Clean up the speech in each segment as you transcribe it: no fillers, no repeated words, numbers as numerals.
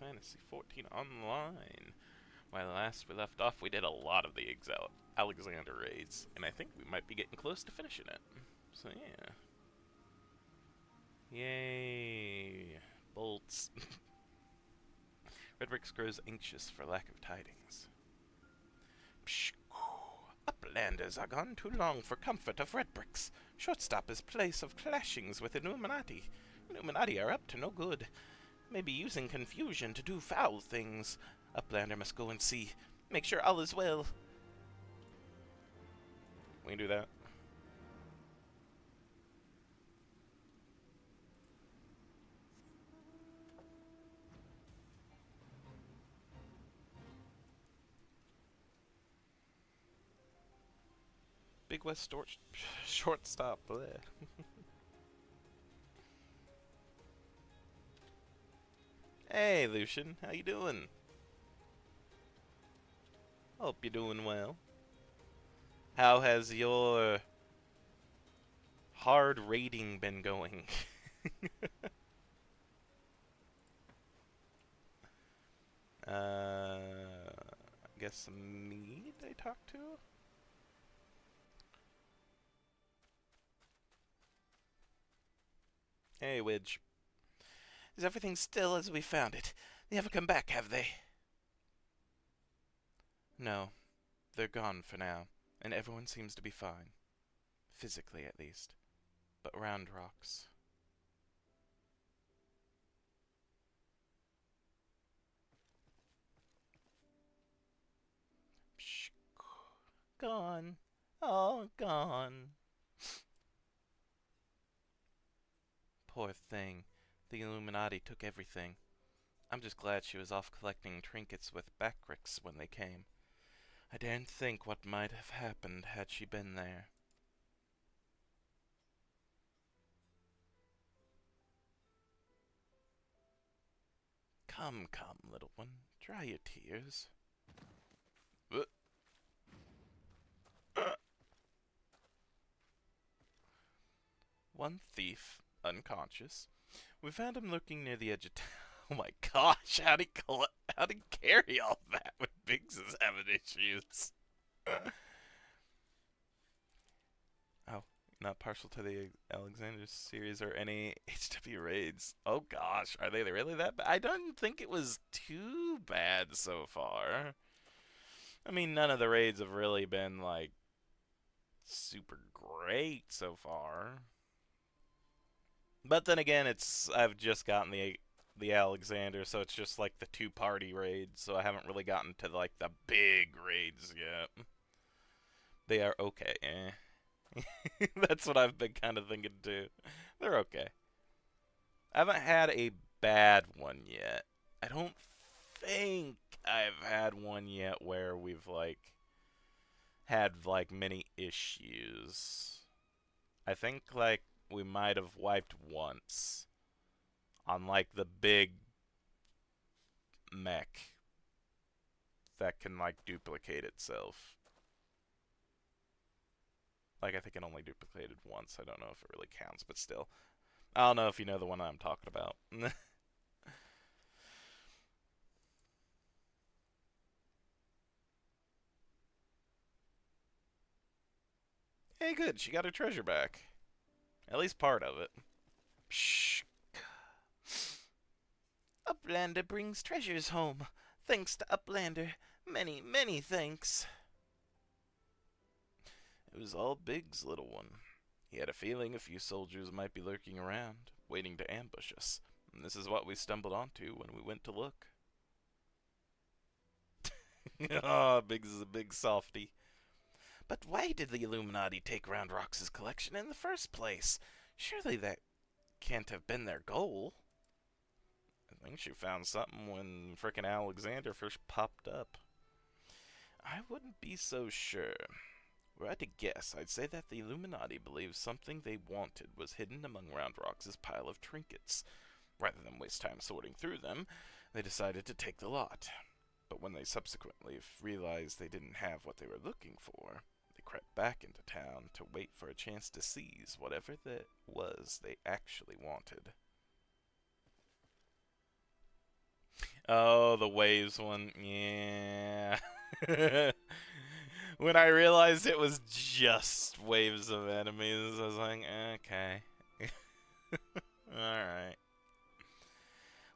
Fantasy 14 Online. While last we left off, we did a lot of the Alexander raids, and I think we might be getting close to finishing it. So yeah. Yay. Bolts. Redbricks grows anxious for lack of tidings. Psh, Uplanders are gone too long for comfort of Redbricks. Shortstop is place of clashings with Illuminati. Illuminati are up to no good. Maybe using confusion to do foul things. Uplander must go and see. Make sure all is well. We can do that. Big West shortstop. Bleh. Hey, Lucian, how you doing? Hope you're doing well. How has your hard raiding been going? I guess me they talk to? Hey, Widge. Is everything still as we found it? They haven't come back, have they? No. They're gone for now, and everyone seems to be fine. Physically, at least. But Round Rocks... Psh, gone. All gone. Poor thing. The Illuminati took everything. I'm just glad she was off collecting trinkets with Backricks when they came. I daren't think what might have happened had she been there. Come, come, little one. Dry your tears. One thief, unconscious. We found him lurking near the edge of town. Oh my gosh, how'd he carry all that when Biggs is having issues? Oh, not partial to the Alexander series or any HW raids. Oh gosh, are they really that bad? I don't think it was too bad so far. I mean, none of the raids have really been, like, super great so far. But then again, I've just gotten the Alexander, so it's just like the two-party raid, so I haven't really gotten to like the big raids yet. They are okay. That's what I've been kind of thinking too. They're okay. I haven't had a bad one yet. I don't think I've had one yet where we've like had like many issues. I think like we might have wiped once on like the big mech that can like duplicate itself. Like I think it only duplicated once. I don't know if it really counts, but still. I don't know if you know the one I'm talking about. Hey, good. She got her treasure back. At least part of it. Shh. Uplander brings treasures home. Thanks to Uplander. Many, many thanks. It was all Big's little one. He had a feeling a few soldiers might be lurking around, waiting to ambush us. And this is what we stumbled onto when we went to look. Oh, Biggs is a big softy. But why did the Illuminati take Round Rock's collection in the first place? Surely that can't have been their goal. I think she found something when frickin' Alexander first popped up. I wouldn't be so sure. Were I to guess, I'd say that the Illuminati believed something they wanted was hidden among Round Rock's pile of trinkets. Rather than waste time sorting through them, they decided to take the lot. But when they subsequently realized they didn't have what they were looking for, they crept back into town to wait for a chance to seize whatever that was they actually wanted. Oh, the waves one. Yeah. When I realized it was just waves of enemies, I was like, okay. Alright.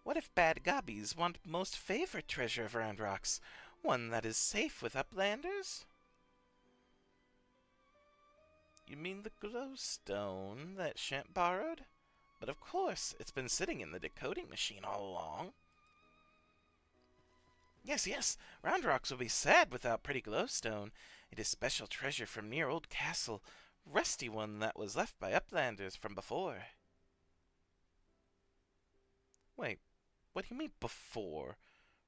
What if bad gobbies want most favorite treasure of Round Rocks? One that is safe with uplanders? You mean the glowstone that Shant borrowed? But of course, it's been sitting in the decoding machine all along. Yes, yes, Round Rocks will be sad without pretty glowstone. It is special treasure from near old castle, rusty one that was left by uplanders from before. Wait, what do you mean before?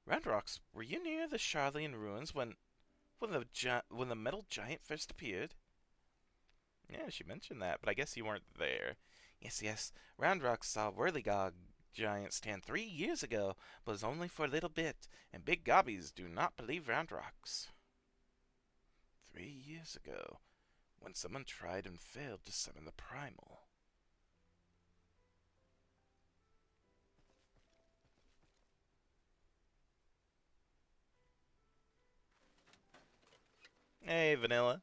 Round Rocks, were you near the Charlian ruins when the metal giant first appeared? Yeah, she mentioned that, but I guess you weren't there. Yes, yes, Round Rocks saw Whirligog giant stand 3 years ago, but was only for a little bit, and big gobbies do not believe Round Rocks. 3 years ago, when someone tried and failed to summon the primal. Hey, Vanilla.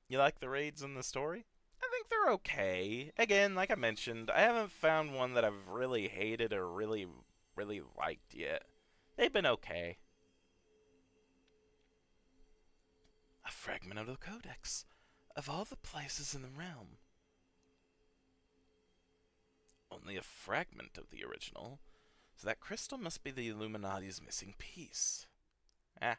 You like the raids in the story? I think they're okay. Again, like I mentioned, I haven't found one that I've really hated or really liked yet. They've been okay. A fragment of the Codex. Of all the places in the realm. Only a fragment of the original. So that crystal must be the Illuminati's missing piece. Ah.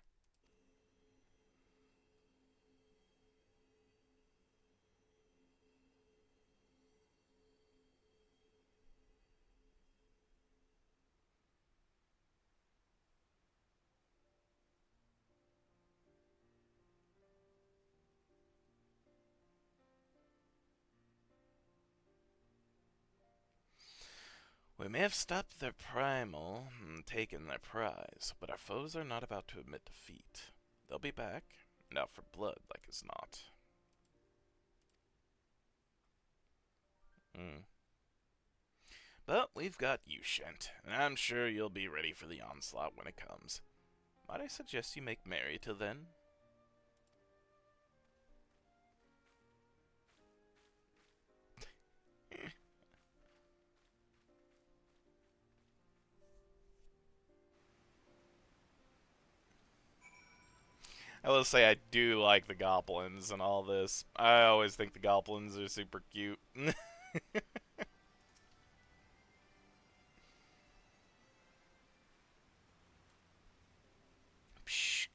We may have stopped their primal and taken their prize, but our foes are not about to admit defeat. They'll be back, and out for blood like as not. Hmm. But we've got you, Shent, and I'm sure you'll be ready for the onslaught when it comes. Might I suggest you make merry till then? I will say I do like the goblins and all this. I always think the goblins are super cute. Psh.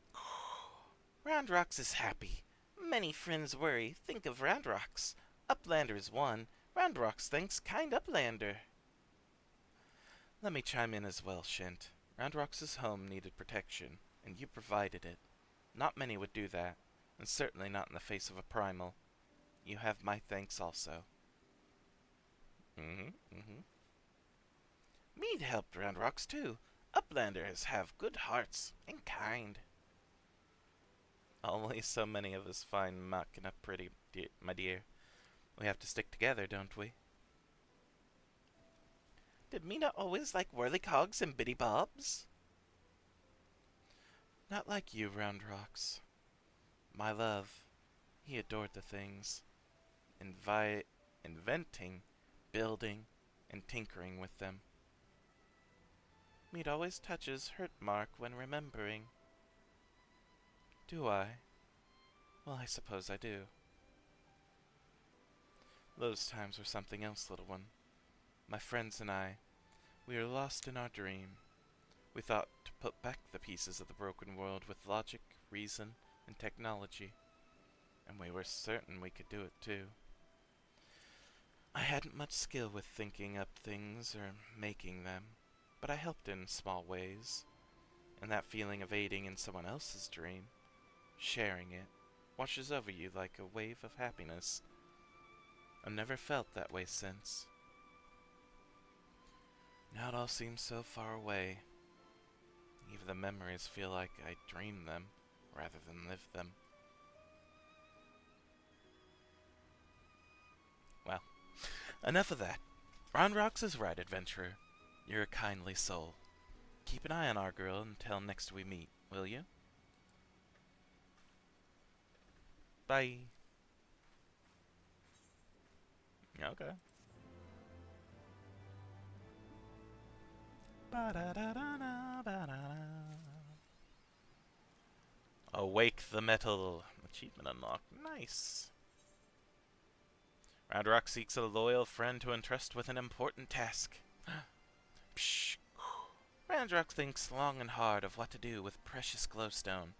Round Rocks is happy. Many friends worry. Think of Round Rocks. Uplander is one. Round Rocks thanks kind Uplander. Let me chime in as well, Shint. Round Rocks' home needed protection, and you provided it. Not many would do that, and certainly not in the face of a primal. You have my thanks also. Mm-hmm. Mead helped Round Rocks too. Uplanders have good hearts and kind. Only so many of us find Machina pretty, my dear. We have to stick together, don't we? Did Mina always like whirlycogs and bitty bobs? Not like you, Round Rocks. My love, he adored the things. Inventing, building, and tinkering with them. Mead always touches hurt mark when remembering. Do I? Well, I suppose I do. Those times were something else, little one. My friends and I, we were lost in our dream. We thought to put back the pieces of the broken world with logic, reason, and technology. And we were certain we could do it too. I hadn't much skill with thinking up things or making them, but I helped in small ways. And that feeling of aiding in someone else's dream, sharing it, washes over you like a wave of happiness. I've never felt that way since. Now it all seems so far away. Even the memories feel like I dreamed them rather than lived them. Well, enough of that. Round Rocks is right, adventurer. You're a kindly soul. Keep an eye on our girl until next we meet, will you? Bye. Okay. Awake the metal. Achievement unlocked. Nice. Roundrock seeks a loyal friend to entrust with an important task. Psh. Roundrock thinks long and hard of what to do with precious glowstone.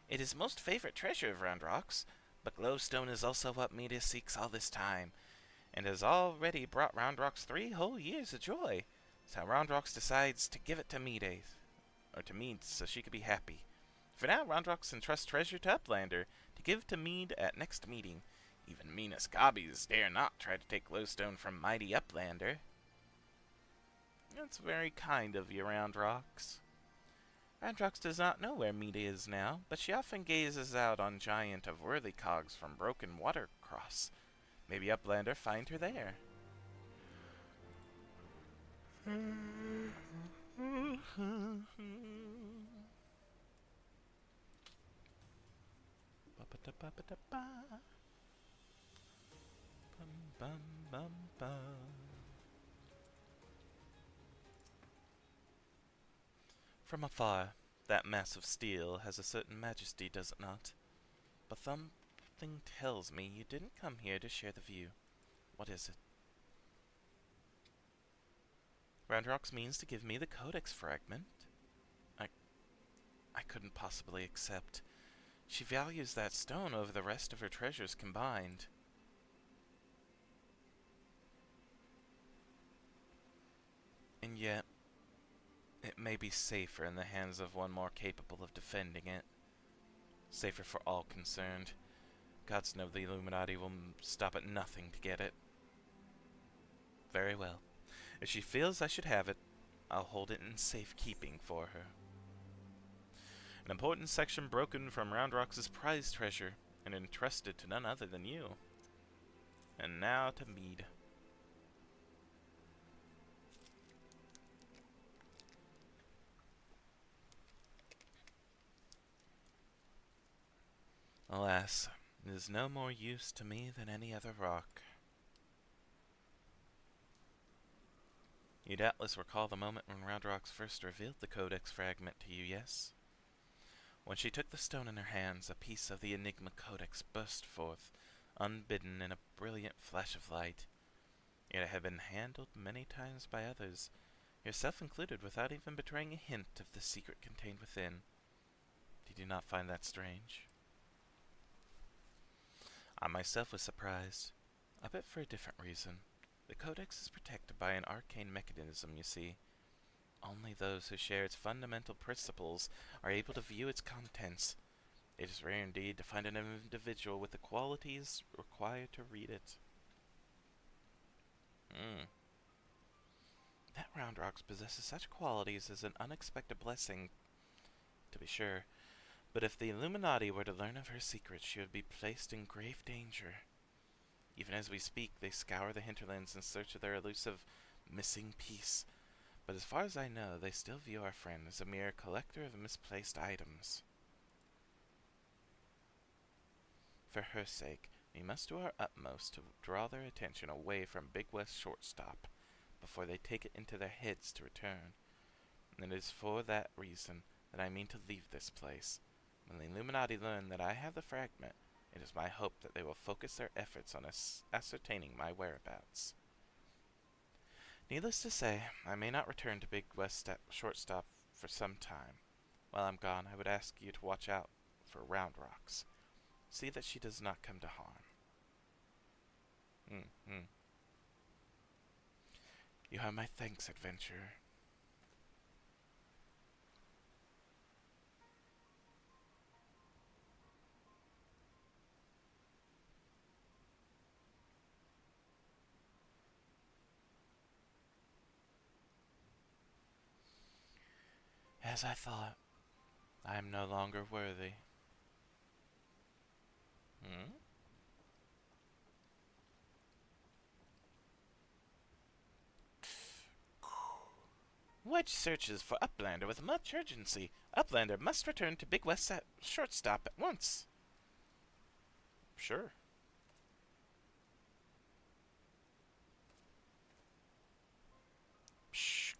It is most favorite treasure of Roundrock's, but glowstone is also what Media seeks all this time, and has already brought Roundrock's 3 whole years of joy. So Roundrox decides to give it to Meade, or to Meade, so she could be happy. For now, Roundrox entrusts treasure to Uplander to give to Meade at next meeting. Even meanest gobbies dare not try to take glowstone from mighty Uplander. That's very kind of you, Roundrox. Roundrox does not know where Meade is now, but she often gazes out on Giant of Worthy Cogs from Broken Watercross. Maybe Uplander find her there. From afar, that mass of steel has a certain majesty, does it not? But something tells me you didn't come here to share the view. What is it? Roundrox means to give me the Codex fragment? I couldn't possibly accept. She values that stone over the rest of her treasures combined. And yet, it may be safer in the hands of one more capable of defending it. Safer for all concerned. Gods know the Illuminati will stop at nothing to get it. Very well. If she feels I should have it, I'll hold it in safekeeping for her. An important section broken from Roundrox's prize treasure, and entrusted to none other than you. And now to Meade. Alas, it is no more use to me than any other rock. You doubtless recall the moment when Roundrox first revealed the Codex fragment to you, yes? When she took the stone in her hands, a piece of the Enigma Codex burst forth, unbidden in a brilliant flash of light. It had been handled many times by others, yourself included, without even betraying a hint of the secret contained within. Did you not find that strange? I myself was surprised, a bit for a different reason. The Codex is protected by an arcane mechanism, you see. Only those who share its fundamental principles are able to view its contents. It is rare indeed to find an individual with the qualities required to read it. That Roundrox possesses such qualities as an unexpected blessing, to be sure. But if the Illuminati were to learn of her secret, she would be placed in grave danger. Even as we speak, they scour the hinterlands in search of their elusive missing piece. But as far as I know, they still view our friend as a mere collector of misplaced items. For her sake, we must do our utmost to draw their attention away from Big West Shortstop before they take it into their heads to return. And it is for that reason that I mean to leave this place. When the Illuminati learn that I have the fragment, it is my hope that they will focus their efforts on ascertaining my whereabouts. Needless to say, I may not return to Big West Shortstop for some time. While I'm gone, I would ask you to watch out for Roundrox. See that she does not come to harm. You have my thanks, adventurer. As I thought, I am no longer worthy. Wedge searches for Uplander with much urgency. Uplander must return to Big West shortstop at once. Sure. Shh.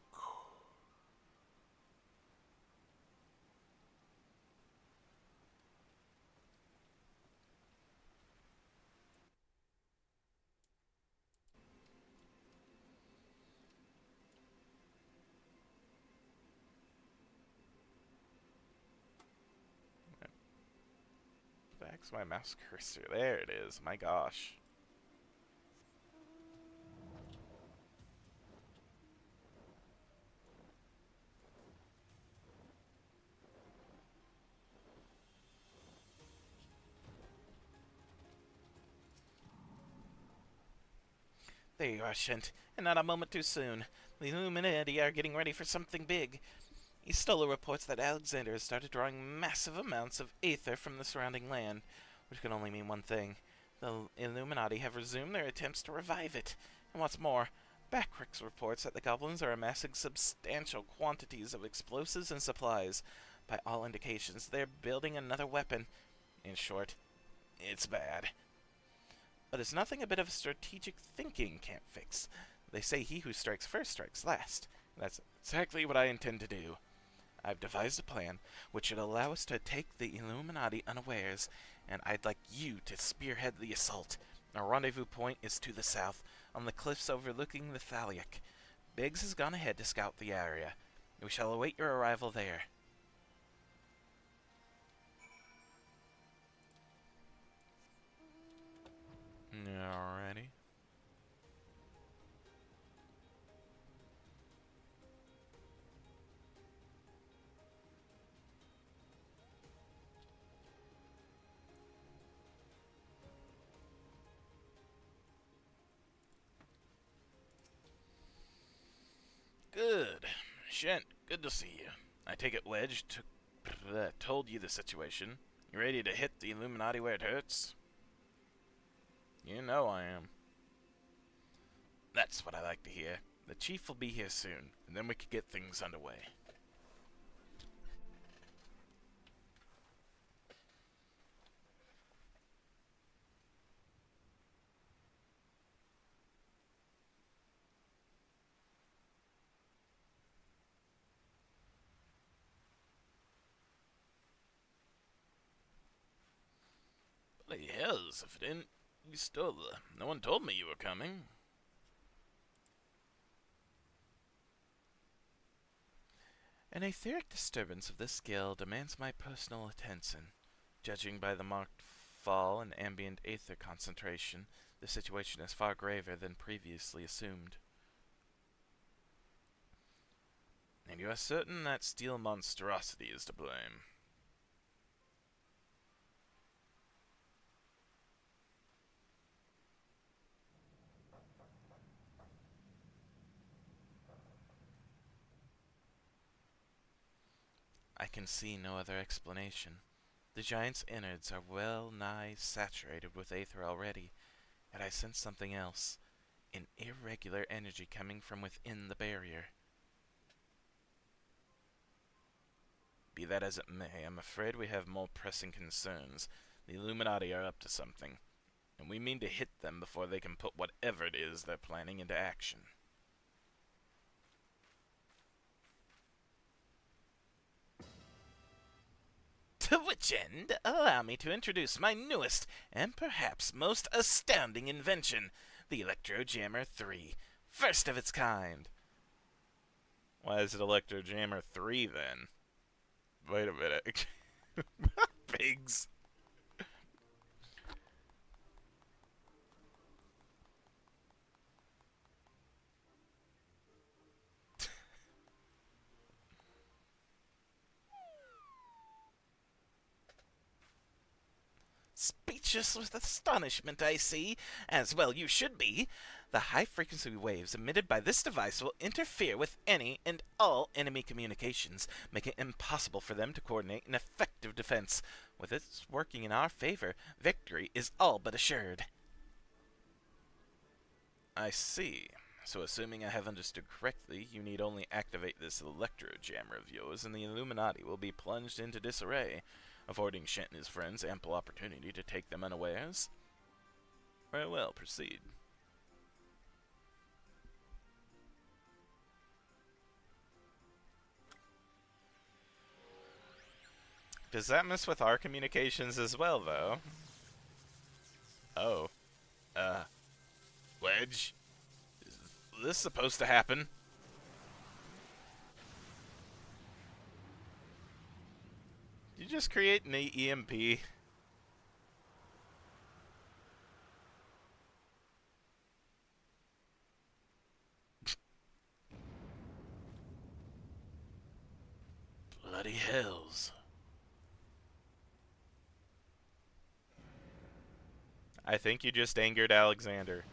Back's my mouse cursor. There it is. My gosh. There you are, Shent, and not a moment too soon. The Illuminati are getting ready for something big. Estola reports that Alexander has started drawing massive amounts of aether from the surrounding land, which can only mean one thing. The Illuminati have resumed their attempts to revive it. And what's more, Backrix reports that the goblins are amassing substantial quantities of explosives and supplies. By all indications, they're building another weapon. In short, it's bad. But it's nothing a bit of strategic thinking can't fix. They say he who strikes first strikes last. That's exactly what I intend to do. I've devised a plan which should allow us to take the Illuminati unawares, and I'd like you to spearhead the assault. Our rendezvous point is to the south, on the cliffs overlooking the Thaliac. Biggs has gone ahead to scout the area. We shall await your arrival there. Alrighty. Good. Shent, good to see you. I take it Wedge told you the situation. You ready to hit the Illuminati where it hurts? You know I am. That's what I like to hear. The chief will be here soon, and then we can get things underway. Bloody hells, if it ain't you still no one told me you were coming. An etheric disturbance of this scale demands my personal attention. Judging by the marked fall in ambient aether concentration, the situation is far graver than previously assumed. And you are certain that steel monstrosity is to blame? I can see no other explanation. The giant's innards are well nigh saturated with aether already, yet I sense something else. An irregular energy coming from within the barrier. Be that as it may, I'm afraid we have more pressing concerns. The Illuminati are up to something, and we mean to hit them before they can put whatever it is they're planning into action. To which end, allow me to introduce my newest and perhaps most astounding invention, the Electro Jammer 3, first of its kind. Why is it Electro Jammer 3 then? Wait a minute. Pigs. Speechless with astonishment, I see. As well you should be. The high-frequency waves emitted by this device will interfere with any and all enemy communications, making it impossible for them to coordinate an effective defense. With its working in our favor, victory is all but assured. I see. So assuming I have understood correctly, you need only activate this electro jammer of yours and the Illuminati will be plunged into disarray, affording Shent and his friends ample opportunity to take them unawares. Very well, proceed. Does that mess with our communications as well, though? Oh. Wedge? Is this supposed to happen? Did you just create an EMP? Bloody hells. I think you just angered Alexander.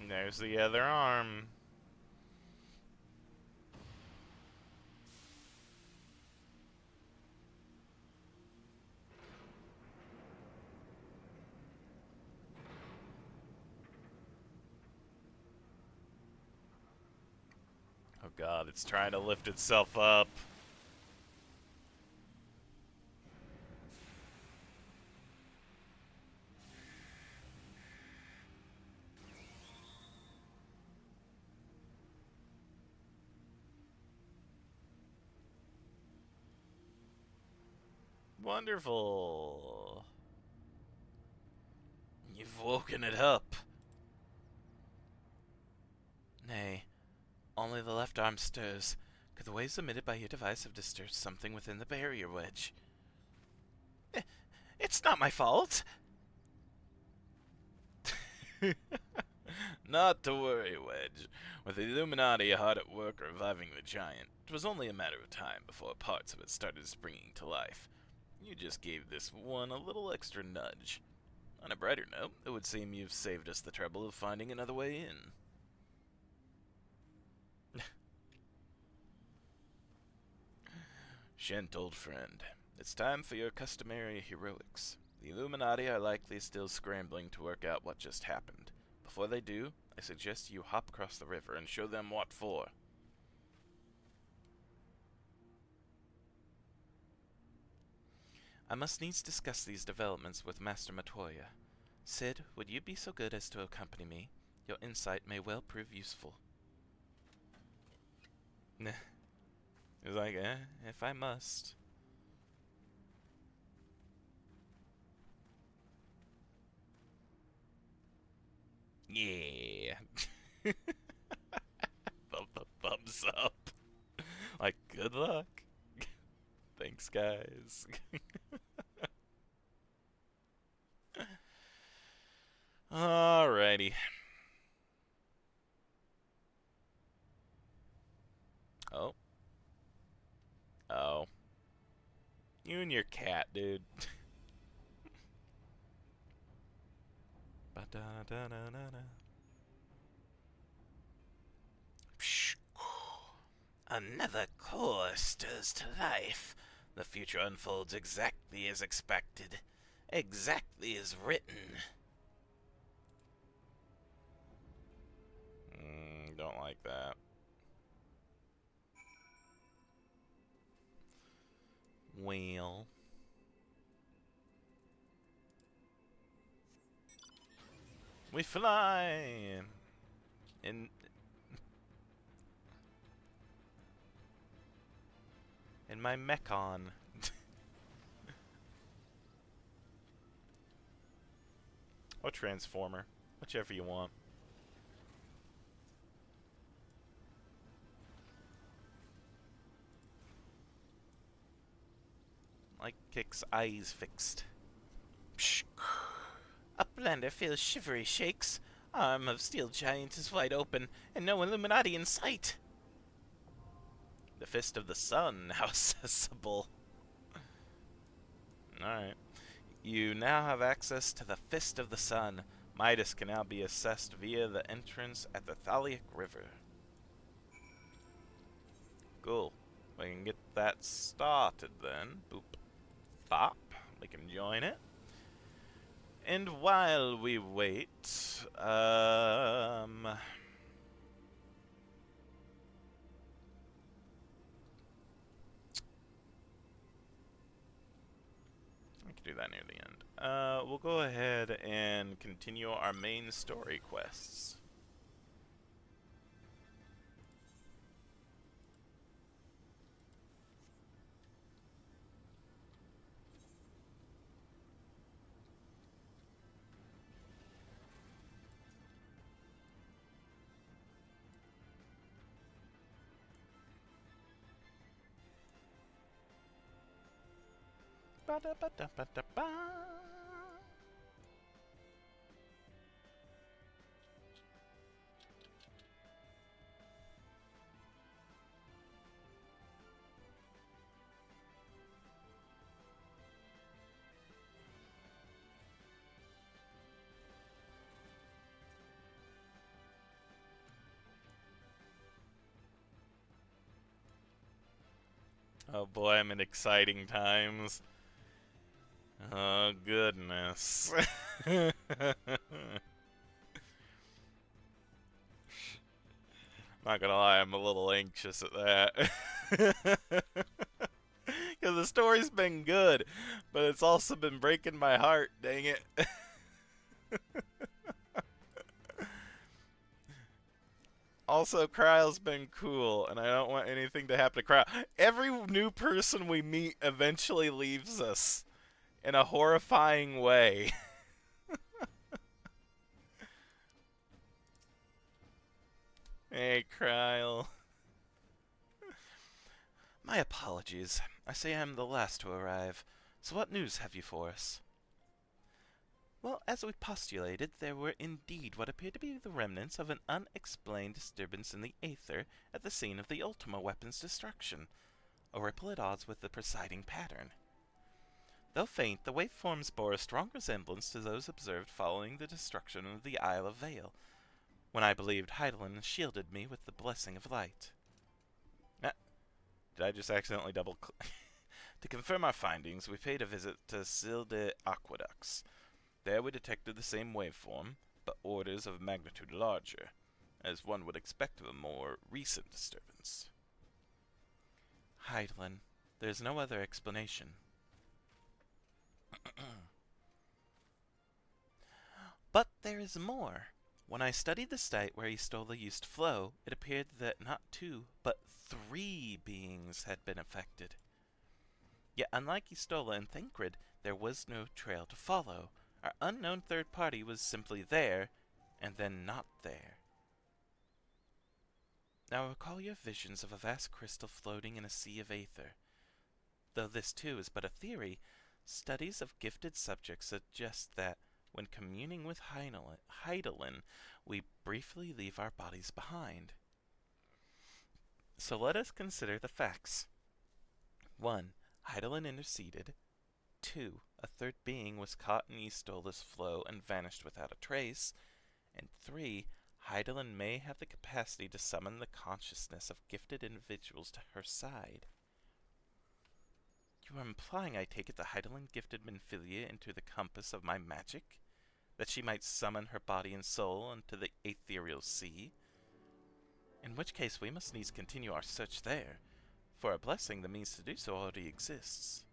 There's the other arm. Oh god, it's trying to lift itself up. Wonderful. You've woken it up. Nay, only the left arm stirs. Could the waves emitted by your device have disturbed something within the barrier wedge? It's not my fault. Not to worry, Wedge. With the Illuminati hard at work reviving the giant, it was only a matter of time before parts of it started springing to life. You just gave this one a little extra nudge. On a brighter note, it would seem you've saved us the trouble of finding another way in. Shent, old friend, it's time for your customary heroics. The Illuminati are likely still scrambling to work out what just happened. Before they do, I suggest you hop across the river and show them what for. I must needs discuss these developments with Master Matoya. Sid, would you be so good as to accompany me? Your insight may well prove useful. It's like, if I must. Yeah. Thumbs up. Like, good luck. Thanks, guys. Alrighty. Oh. Oh. You and your cat, dude. Ba-da-da-da-da-da. Another core stirs to life. The future unfolds exactly as expected. Exactly as written. Don't like that. Well. We fly! In my mechon. Or transformer. Whichever you want. Like Kick's eyes fixed. Psh. Uplander feels shivery shakes. Arm of steel giant is wide open, and no Illuminati in sight. The Fist of the Sun, now accessible. Alright. You now have access to the Fist of the Sun. Midas can now be accessed via the entrance at the Thaliac River. Cool. We can get that started then. Boop. Bop. We can join it. And while we wait, I can do that near the end. We'll go ahead and continue our main story quests. Ba-da-ba-da-ba-da-ba. Oh boy, I'm in exciting times. Oh goodness. Not gonna lie, I'm a little anxious at that. Because the story's been good, but it's also been breaking my heart, dang it. Also, Kryle's been cool, and I don't want anything to happen to Kryle. Every new person we meet eventually leaves us in a horrifying way. Hey, Kryle. My apologies. I say I'm the last to arrive. So what news have you for us? Well, as we postulated, there were indeed what appeared to be the remnants of an unexplained disturbance in the aether at the scene of the Ultima weapon's destruction, a ripple at odds with the presiding pattern. Though faint, the waveforms bore a strong resemblance to those observed following the destruction of the Isle of Vale, when I believed Heidelin shielded me with the blessing of light. Did I just accidentally double click? To confirm our findings, we paid a visit to Silde Aqueducts. There we detected the same waveform, but orders of magnitude larger, as one would expect of a more recent disturbance. Heidelin, there is no other explanation. But there is more. When I studied the site where Istola used to flow, it appeared that not 2, but 3 beings had been affected. Yet unlike Istola and Thancred, there was no trail to follow. Our unknown third party was simply there, and then not there. Now recall your visions of a vast crystal floating in a sea of aether. Though this too is but a theory, studies of gifted subjects suggest that, when communing with Heidelin, we briefly leave our bodies behind. So let us consider the facts. 1. Heidelin interceded. 2. A third being was caught in Istola's flow and vanished without a trace. And 3. Heidelin may have the capacity to summon the consciousness of gifted individuals to her side. You are implying, I take it, that Heidelin gifted Minfilia into the compass of my magic? That she might summon her body and soul into the ethereal sea? In which case we must needs continue our search there. For a blessing, the means to do so already exists.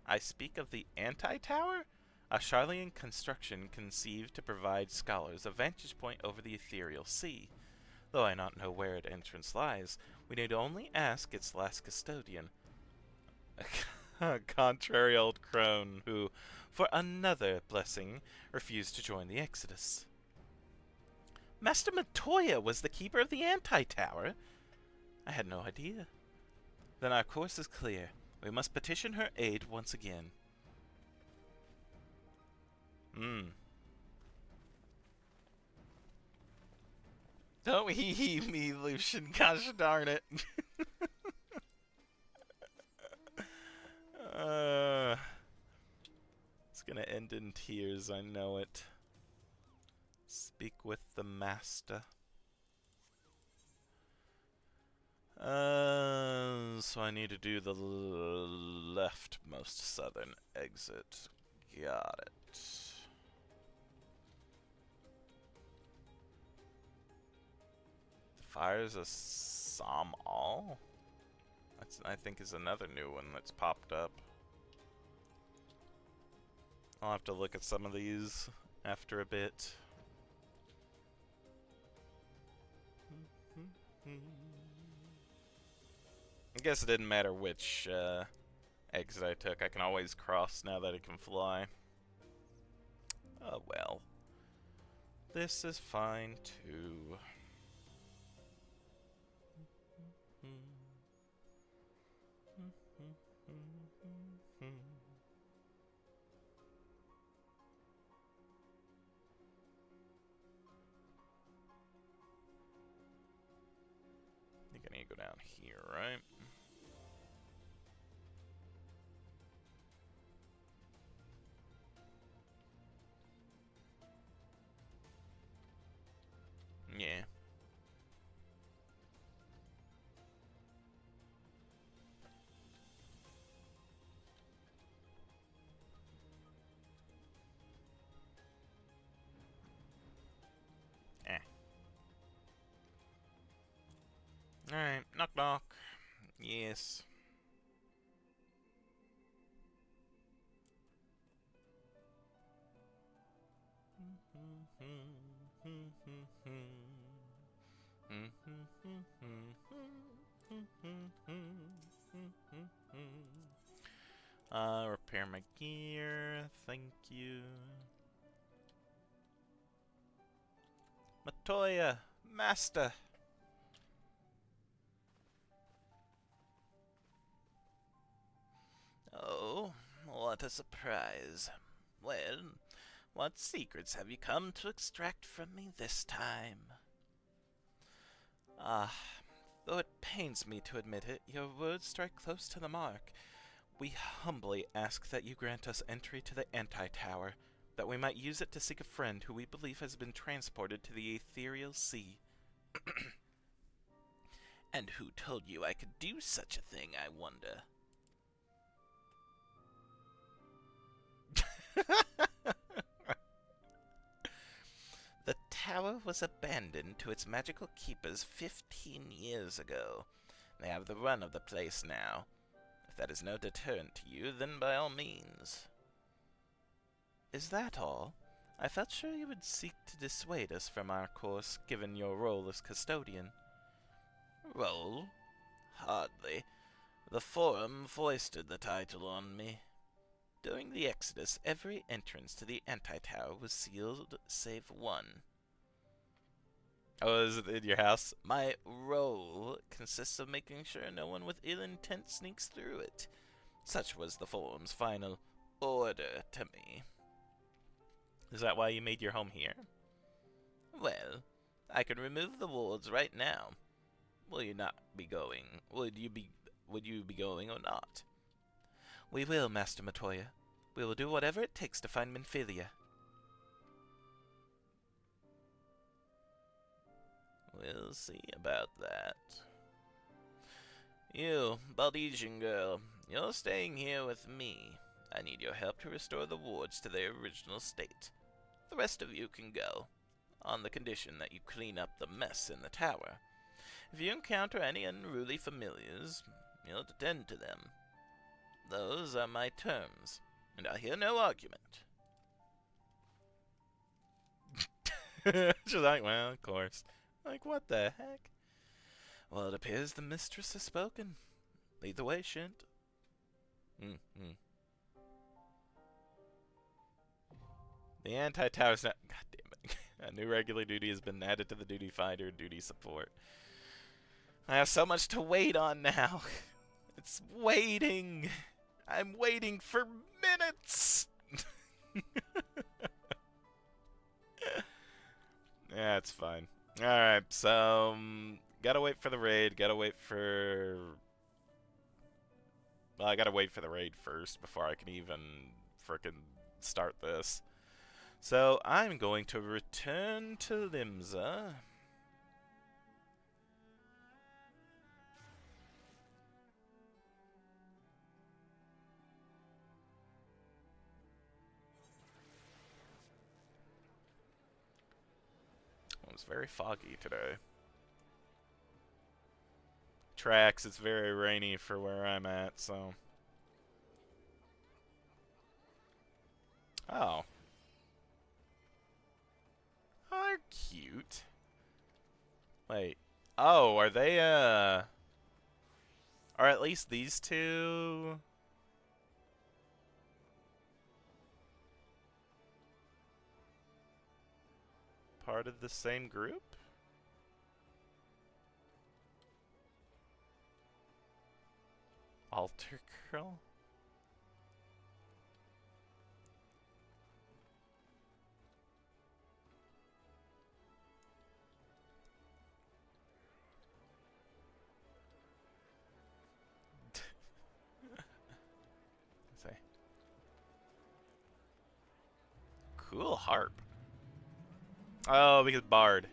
I speak of the Anti-Tower? A Charlian construction conceived to provide scholars a vantage point over the ethereal sea. Though I not know where its entrance lies, we need only ask its last custodian, a contrary old crone who, for another blessing, refused to join the Exodus. Master Matoya was the keeper of the Anti-Tower? I had no idea. Then our course is clear. We must petition her aid once again. Don't hee me, Lucian. Gosh darn it. uh, it's gonna end in tears, I know it. Speak with the master. So I need to do the leftmost southern exit. Got it. Fires a Som All? That's, I think, is another new one that's popped up. I'll have to look at some of these after a bit. I guess it didn't matter which exit I took. I can always cross now that it can fly. Oh well. This is fine too. I think I need to go down here, right? Yeah. Eh. Alright, knock knock. Yes. Repair my gear, thank you. Matoya, master. Oh, what a surprise. Well, what secrets have you come to extract from me this time? Ah, though it pains me to admit it, your words strike close to the mark. We humbly ask that you grant us entry to the Anti-Tower, that we might use it to seek a friend who we believe has been transported to the Ethereal Sea. And who told you I could do such a thing, I wonder? The tower was abandoned to its magical keepers 15 years ago. They have the run of the place now. If that is no deterrent to you, then by all means. Is that all? I felt sure you would seek to dissuade us from our course, given your role as custodian. Role? Hardly. The Forum foisted the title on me. During the Exodus, every entrance to the Anti-Tower was sealed save one. Oh, is it in your house? My role consists of making sure no one with ill intent sneaks through it. Such was the Forum's final order to me. Is that why you made your home here? Well, I can remove the wards right now. Will you not be going? Would you be going or not? We will, Master Matoya. We will do whatever it takes to find Minfilia. We'll see about that. You, Baldesian girl, you're staying here with me. I need your help to restore the wards to their original state. The rest of you can go, on the condition that you clean up the mess in the tower. If you encounter any unruly familiars, you'll attend to them. Those are my terms, and I hear no argument. She's like, well, of course. Like, what the heck? Well, it appears the mistress has spoken. Lead the way, Shint. The anti-tower's not... God damn it. A new regular duty has been added to the duty finder duty support. I have so much to wait on now. It's waiting. I'm waiting for minutes. Yeah, it's fine. Alright, so gotta wait for the raid, gotta wait for well, I gotta wait for the raid first before I can even frickin' start this. So I'm going to return to Limsa. It was very foggy today. Tracks, it's very rainy for where I'm at, so. Oh. Oh, they're cute. Wait. Oh, are they, Are at least these two part of the same group? Alter Curl? Say. Cool harp. Oh, because Bard.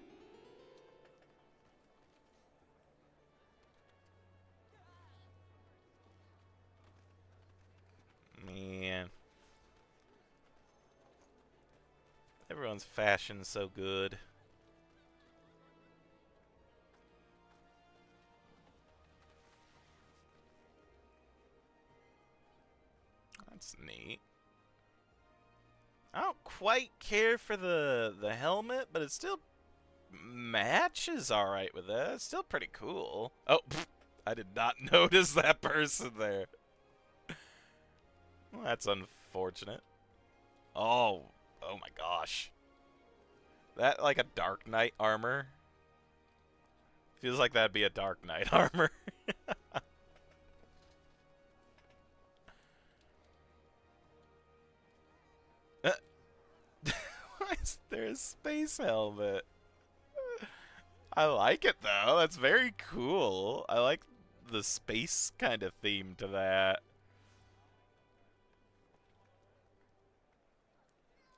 Man. Everyone's fashion's so good. That's neat. I don't quite care for the helmet, but it still matches alright with that. It's still pretty cool. Oh, pfft, I did not notice that person there. Well, that's unfortunate. Oh, oh my gosh. That like a Dark Knight armor? Feels like that'd be a Dark Knight armor. Why is there a space helmet? I like it though. That's very cool. I like the space kind of theme to that.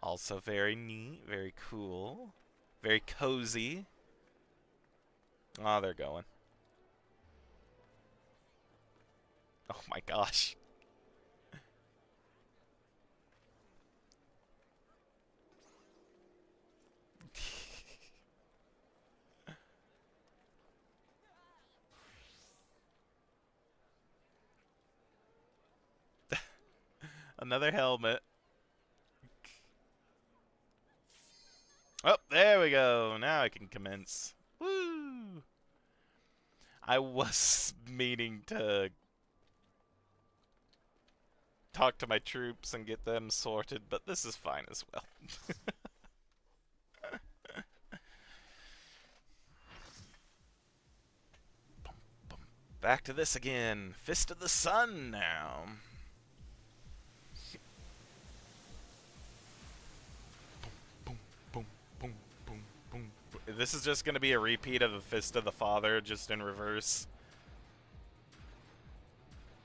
Also very neat, very cool, very cozy. Oh, they're going. Oh my gosh. Another helmet. Oh, there we go. Now I can commence. Woo! I was meaning to talk to my troops and get them sorted, but this is fine as well. Back to this again. Fist of the Sun now. Boom, boom, boom, boom, boom. This is just going to be a repeat of the Fist of the Father, just in reverse.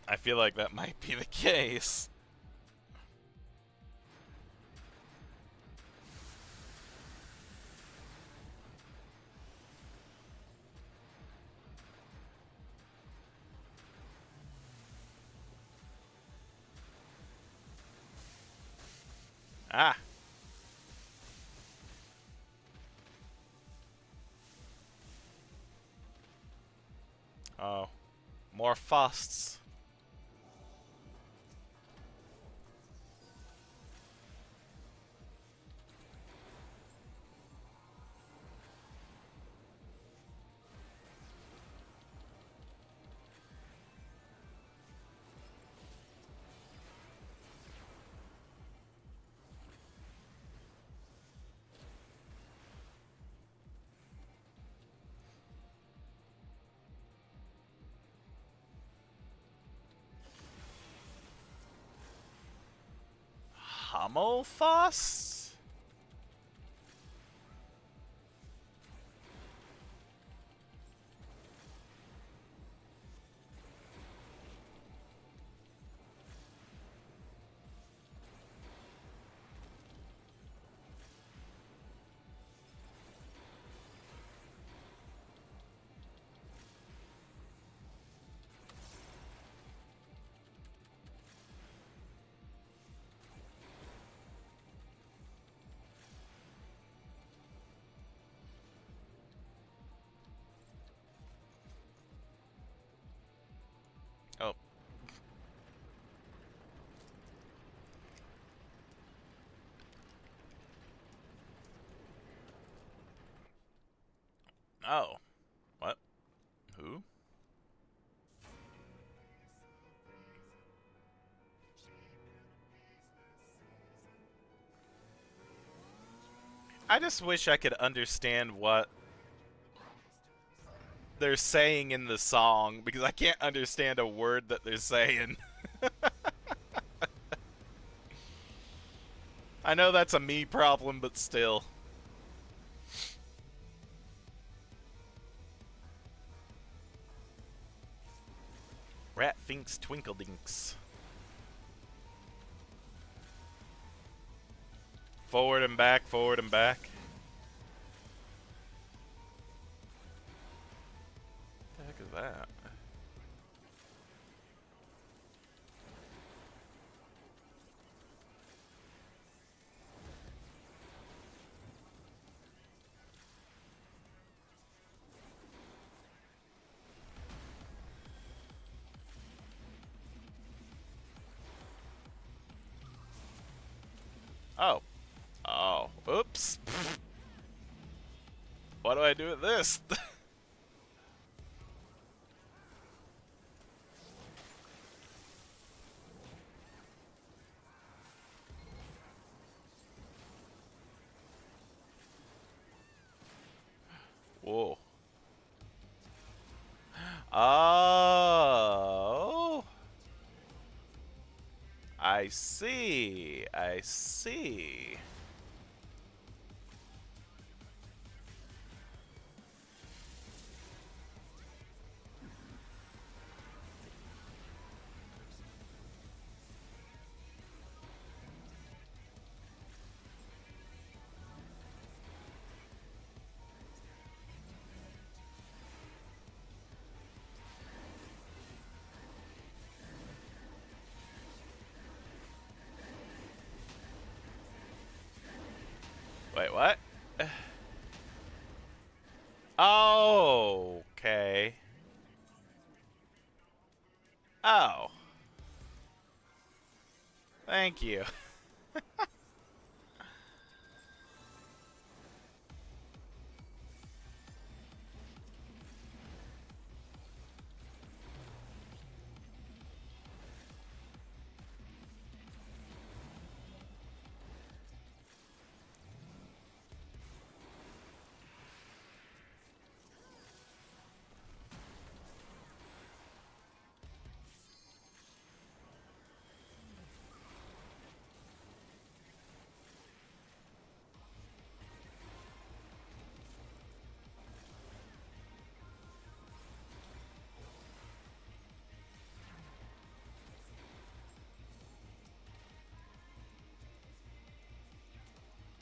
I feel like that might be the case. Ah. Oh. More fasts. Hummelfast? Oh. Oh. What? Who? I just wish I could understand what they're saying in the song because I can't understand a word that they're saying. I know that's a me problem, but still. Rat thinks twinkledinks. Forward and back, forward and back. What the heck is that? Oh. Oh. Oops. What do I do with this? Whoa. Oh. I see. I see. Wait, what? Oh, okay. Oh. Thank you.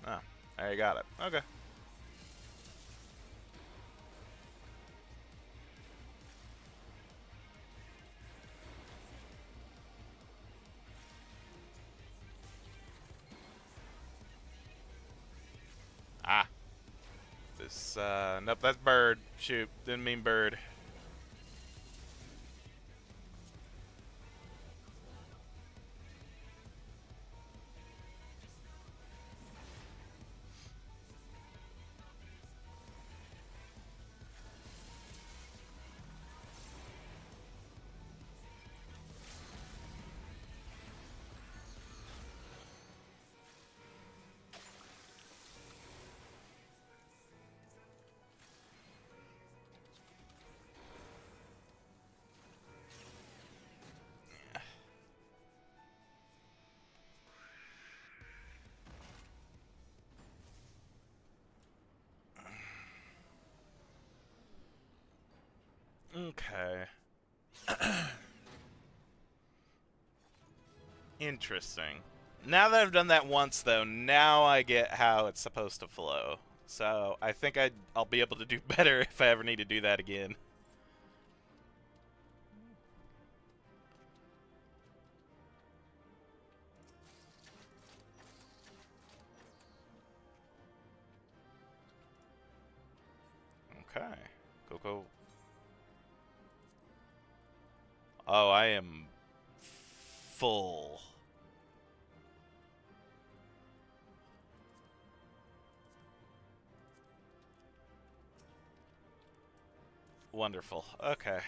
Oh, there you got it. Okay. Ah. This, nope, that's bird. Shoot, didn't mean bird. Okay. Interesting. Now that I've done that once, though, now I get how it's supposed to flow. So I think I'll be able to do better if I ever need to do that again. Okay. Cool, cool. Oh, I am full. Wonderful. Okay.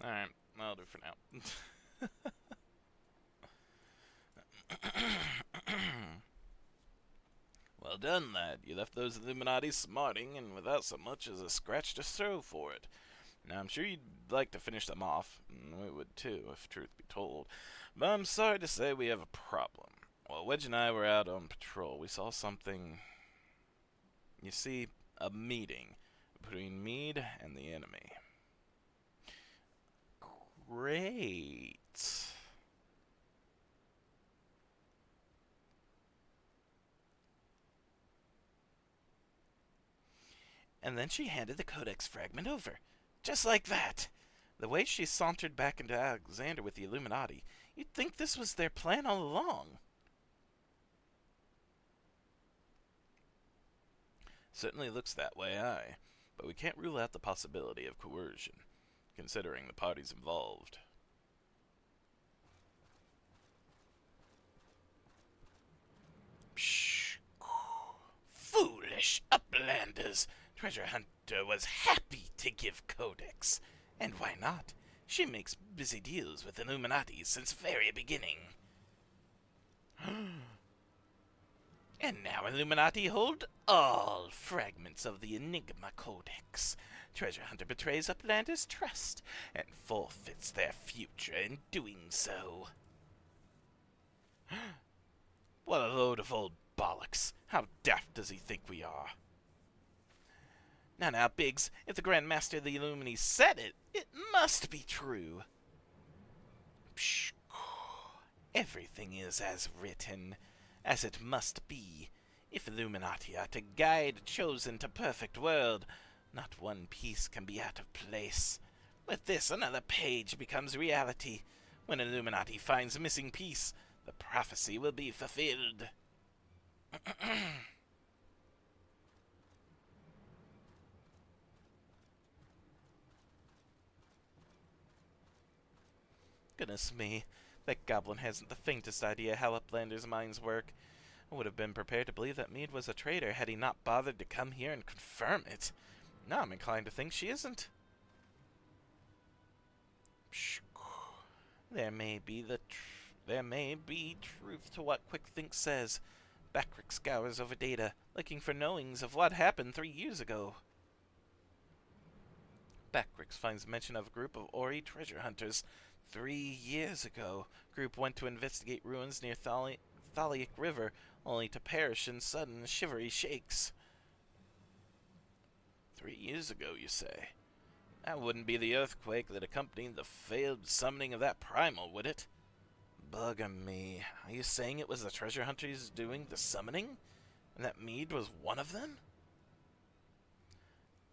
Alright, that'll do for now. Well done, lad. You left those Illuminati smarting and without so much as a scratch to show for it. Now, I'm sure you'd like to finish them off. We would too, if truth be told. But I'm sorry to say we have a problem. While Wedge and I were out on patrol, we saw something. You see, a meeting between Meade and the enemy. Great. And then she handed the Codex fragment over. Just like that. The way she sauntered back into Alexander with the Illuminati, you'd think this was their plan all along. Certainly looks that way, aye. But we can't rule out the possibility of coercion, considering the parties involved. Psh! Foolish uplanders! Treasure Hunter was happy to give Codex. And why not? She makes busy deals with Illuminati since very beginning. And now Illuminati hold all fragments of the Enigma Codex. Treasure Hunter betrays Uplander's trust and forfeits their future in doing so. What a load of old bollocks. How daft does he think we are? Now, Biggs, if the Grand Master of the Illumini said it, it must be true. Psh! Everything is as written, as it must be. If Illuminati are to guide chosen to perfect world, not one piece can be out of place. With this, another page becomes reality. When Illuminati finds a missing piece, the prophecy will be fulfilled. Goodness me, that goblin hasn't the faintest idea how Uplander's minds work. I would have been prepared to believe that Meade was a traitor had he not bothered to come here and confirm it. Now I'm inclined to think she isn't. Psh, there may be truth to what Quickthink says. Backrick scours over data, looking for knowings of what happened 3 years ago. Backrick finds mention of a group of Ori treasure hunters. 3 years ago, group went to investigate ruins near Thaliac River, only to perish in sudden shivery shakes. 3 years ago, you say? That wouldn't be the earthquake that accompanied the failed summoning of that primal, would it? Bugger me. Are you saying it was the treasure hunters doing the summoning? And that Meade was one of them?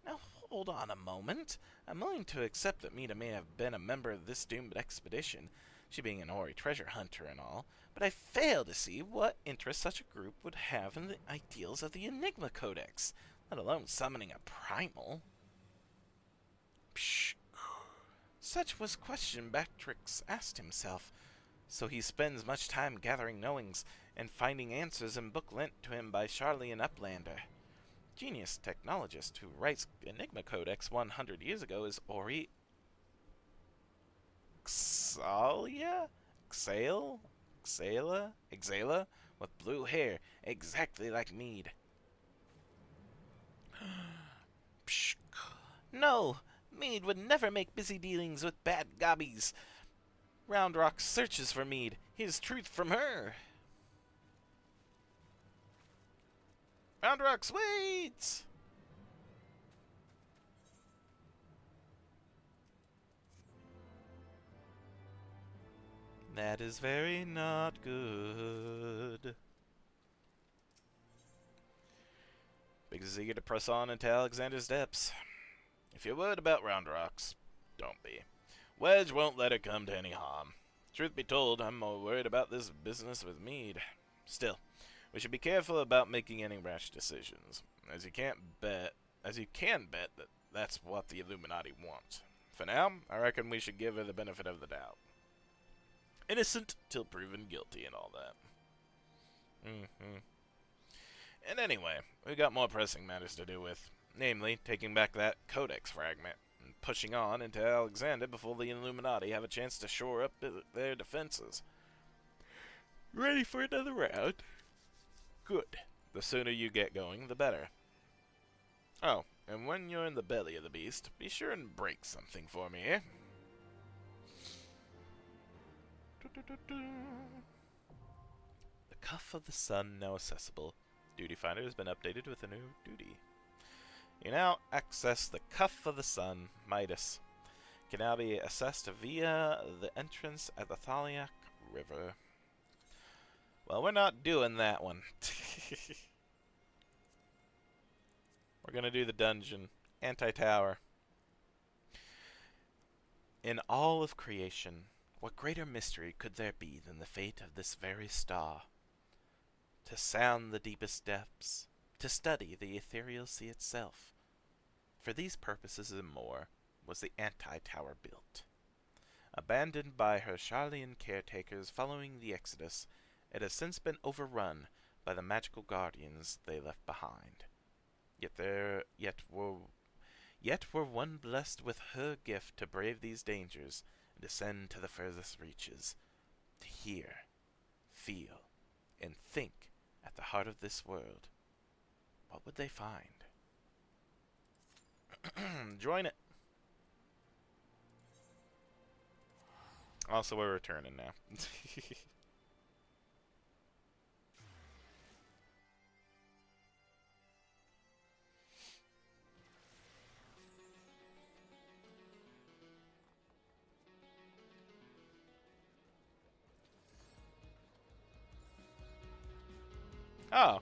Now hold on a moment. I'm willing to accept that Meade may have been a member of this doomed expedition. she being an Ori treasure hunter and all, but I fail to see what interest such a group would have in the ideals of the Enigma Codex, let alone summoning a primal. Psh. Such was question Beatrix asked himself, so he spends much time gathering knowings and finding answers in book lent to him by Charlian Uplander. Genius technologist who writes Enigma Codex 100 years ago is Ori Xalia? Exala? With blue hair, exactly like Mead. Psh. No! Mead would never make busy dealings with bad gobbies. Round Rock searches for Mead. Hears truth from her. Round Rock's waits! That is very not good. Biggs is eager to press on into Alexander's depths. If you're worried about Round Rocks, don't be. Wedge won't let it come to any harm. Truth be told, I'm more worried about this business with Mead. Still, we should be careful about making any rash decisions, as you can bet that that's what the Illuminati want. For now, I reckon we should give her the benefit of the doubt. Innocent till proven guilty and all that. And anyway, we got more pressing matters to do with. Namely, taking back that Codex fragment and pushing on into Alexander before the Illuminati have a chance to shore up their defenses. Ready for another round? Good. The sooner you get going, the better. Oh, and when you're in the belly of the beast, be sure and break something for me, eh? The Cuff of the Sun now accessible. Duty Finder has been updated with a new duty. You now access the Cuff of the Sun, Midas. Can now be accessed via the entrance at the Thaliac River. Well, we're not doing that one. We're gonna do the dungeon. Anti-tower. In all of creation, what greater mystery could there be than the fate of this very star? To sound the deepest depths, to study the ethereal sea itself. For these purposes and more was the anti-tower built. Abandoned by her Charlian caretakers following the Exodus, it has since been overrun by the magical guardians they left behind. Yet were one blessed with her gift to brave these dangers and descend to the furthest reaches, to hear, feel, and think at the heart of this world. What would they find? Join it. Also, we're returning now. Oh.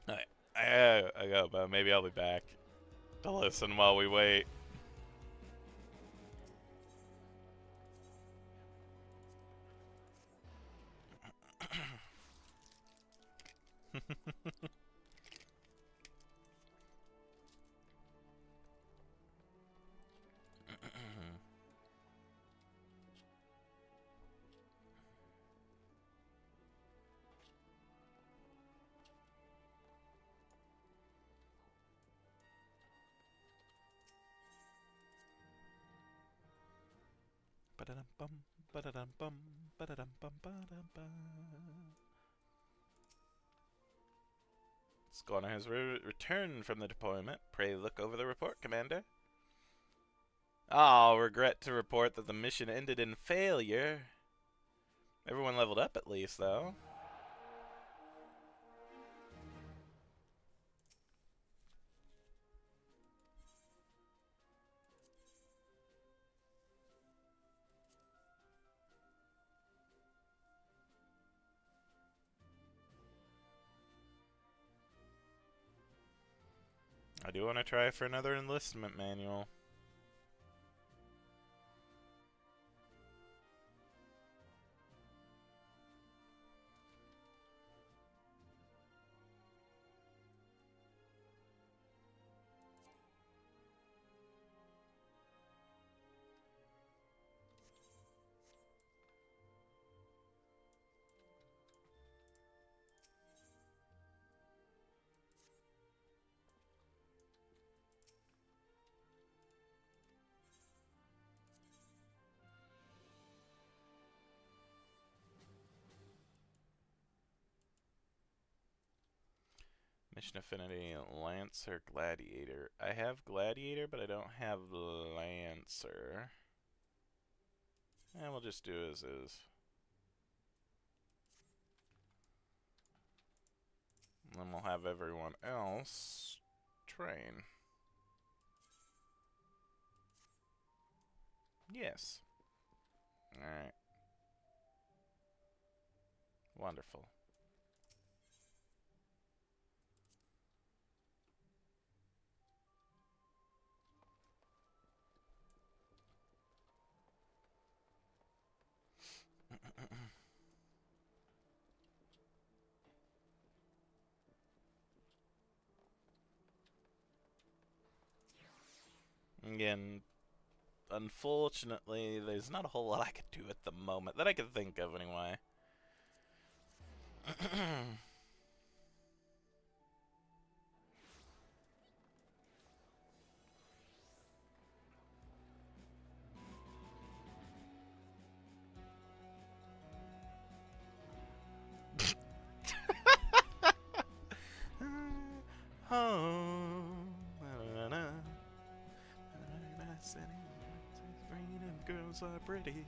Alright. I go, but maybe I'll be back to listen while we wait. Scorner has returned from the deployment. Pray look over the report, Commander. Oh, regret to report that the mission ended in failure. Everyone leveled up at least, though. I do want to try for another enlistment manual. Mission affinity, Lancer, Gladiator. I have Gladiator, but I don't have Lancer. And we'll just do as is. And then we'll have everyone else train. Yes. Alright. Wonderful. Again, unfortunately, there's not a whole lot I could do at the moment that I could think of anyway. Home. Green and girls are pretty.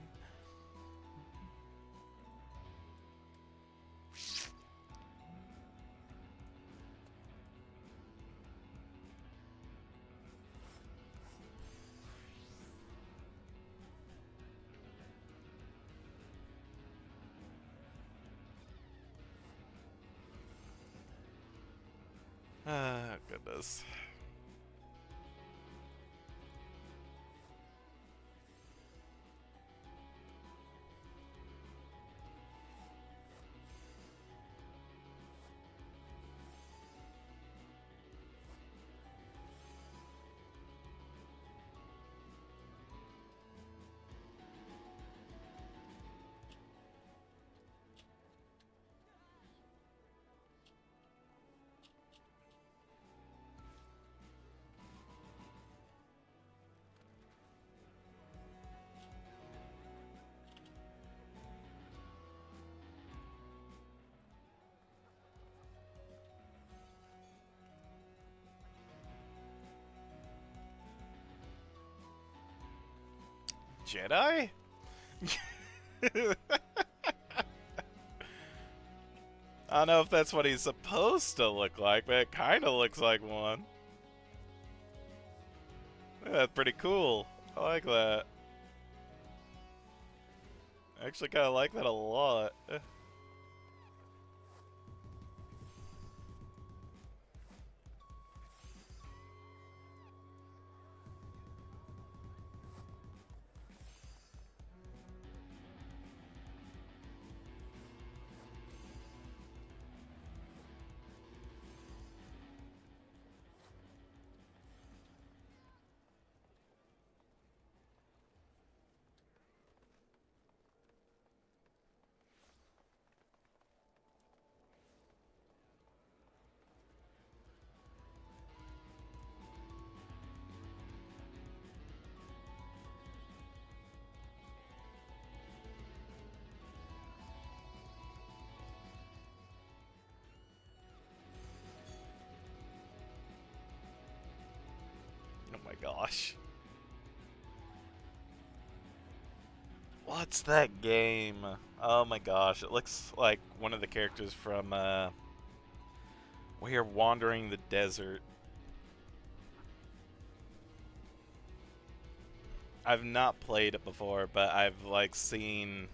Ah, goodness. Jedi? I don't know if that's what he's supposed to look like, but it kind of looks like one. Yeah, that's pretty cool. I like that. I actually kind of like that a lot. my gosh. What's that game? Oh my gosh, it looks like one of the characters from We're Wandering the Desert. I've not played it before, but I've like seen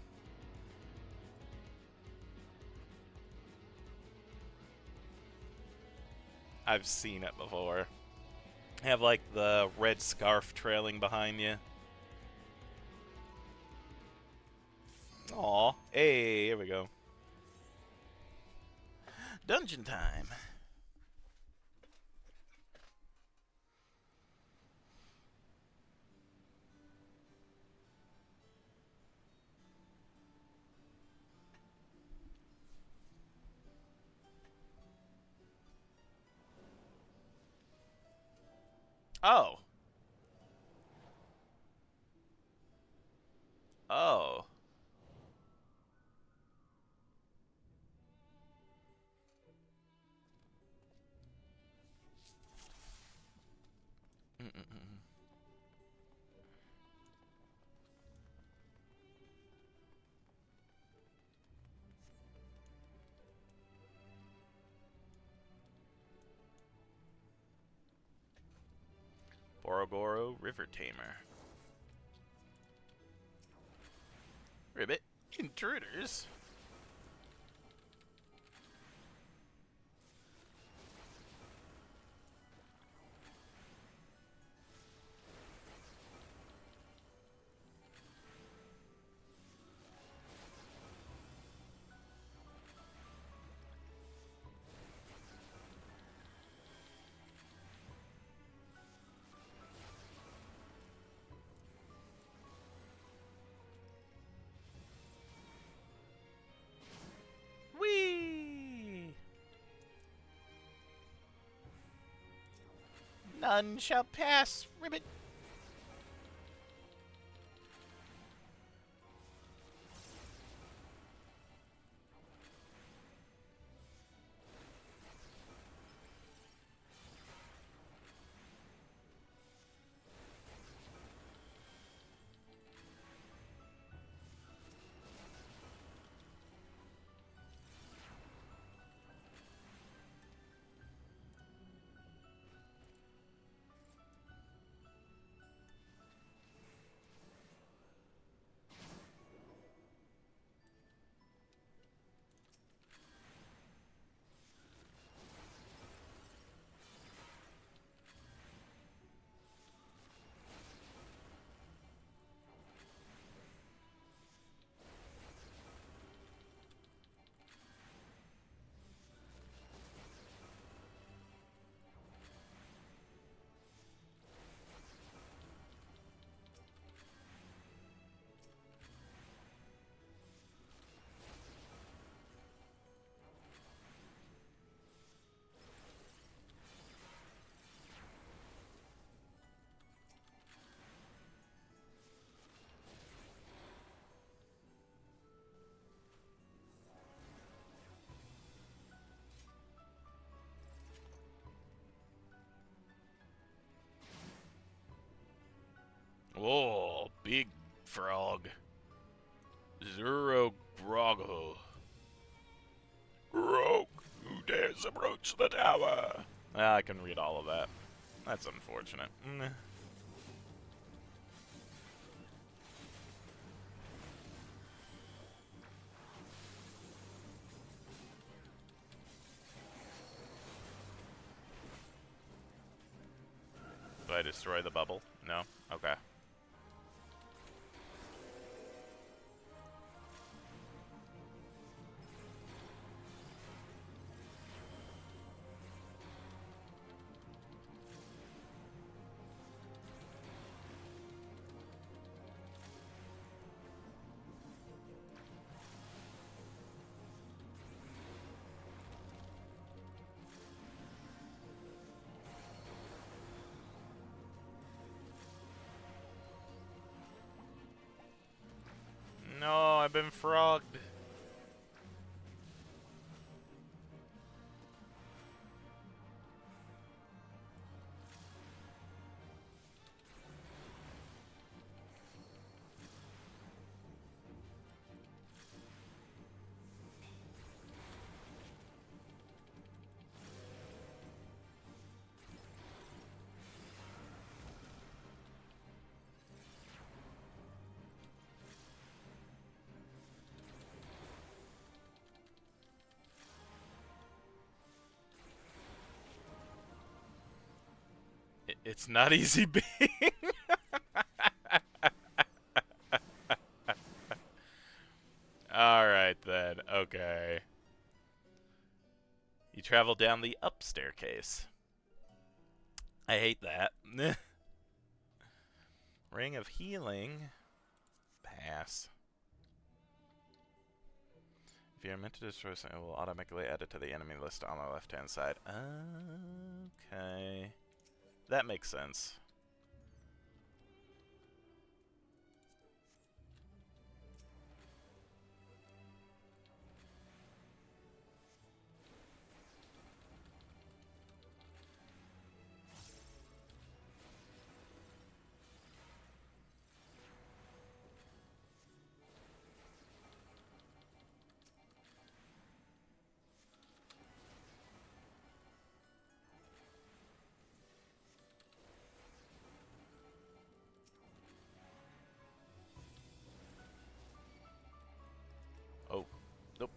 it before. Have like the red scarf trailing behind you. Aw. Hey, here we go. Dungeon time. Oh. Oh. Borogoro River Tamer. Ribbit. Intruders. Whee! None shall pass, Ribbit. Oh, big frog. Zero Grogo. Rogue, who dares approach the tower? Ah, I can read all of that. That's unfortunate. Do I destroy the bubble? No? Okay. No, I've been frogged. It's not easy being. Alright then, okay. You travel down the up staircase. I hate that. Ring of Healing. Pass. If you're meant to destroy something, it will automatically add it to the enemy list on the left-hand side. Okay. That makes sense. Oh, nope.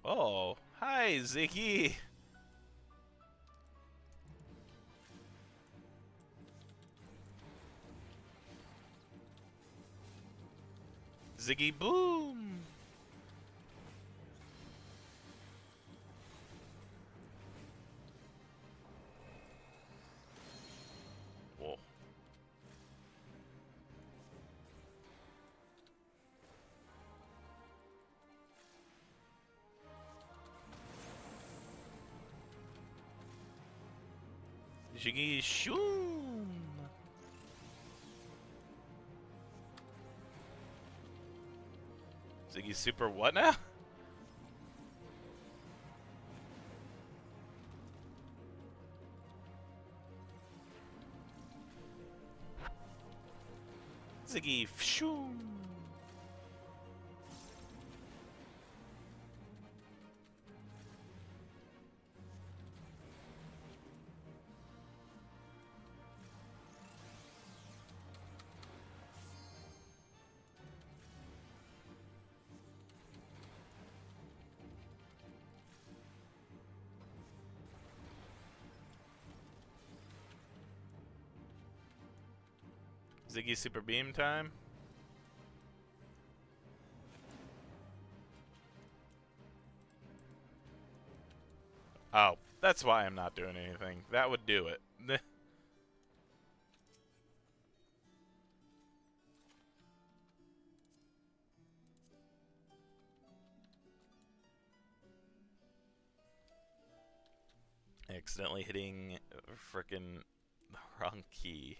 Oh, hi, Ziggy. Ziggy Boom. Whoa. Ziggy Shoom. Ziggy Super what now? Ziggy Shoom. Ziggy Super Beam time. Oh, that's why I'm not doing anything. That would do it. Accidentally hitting frickin' the wrong key.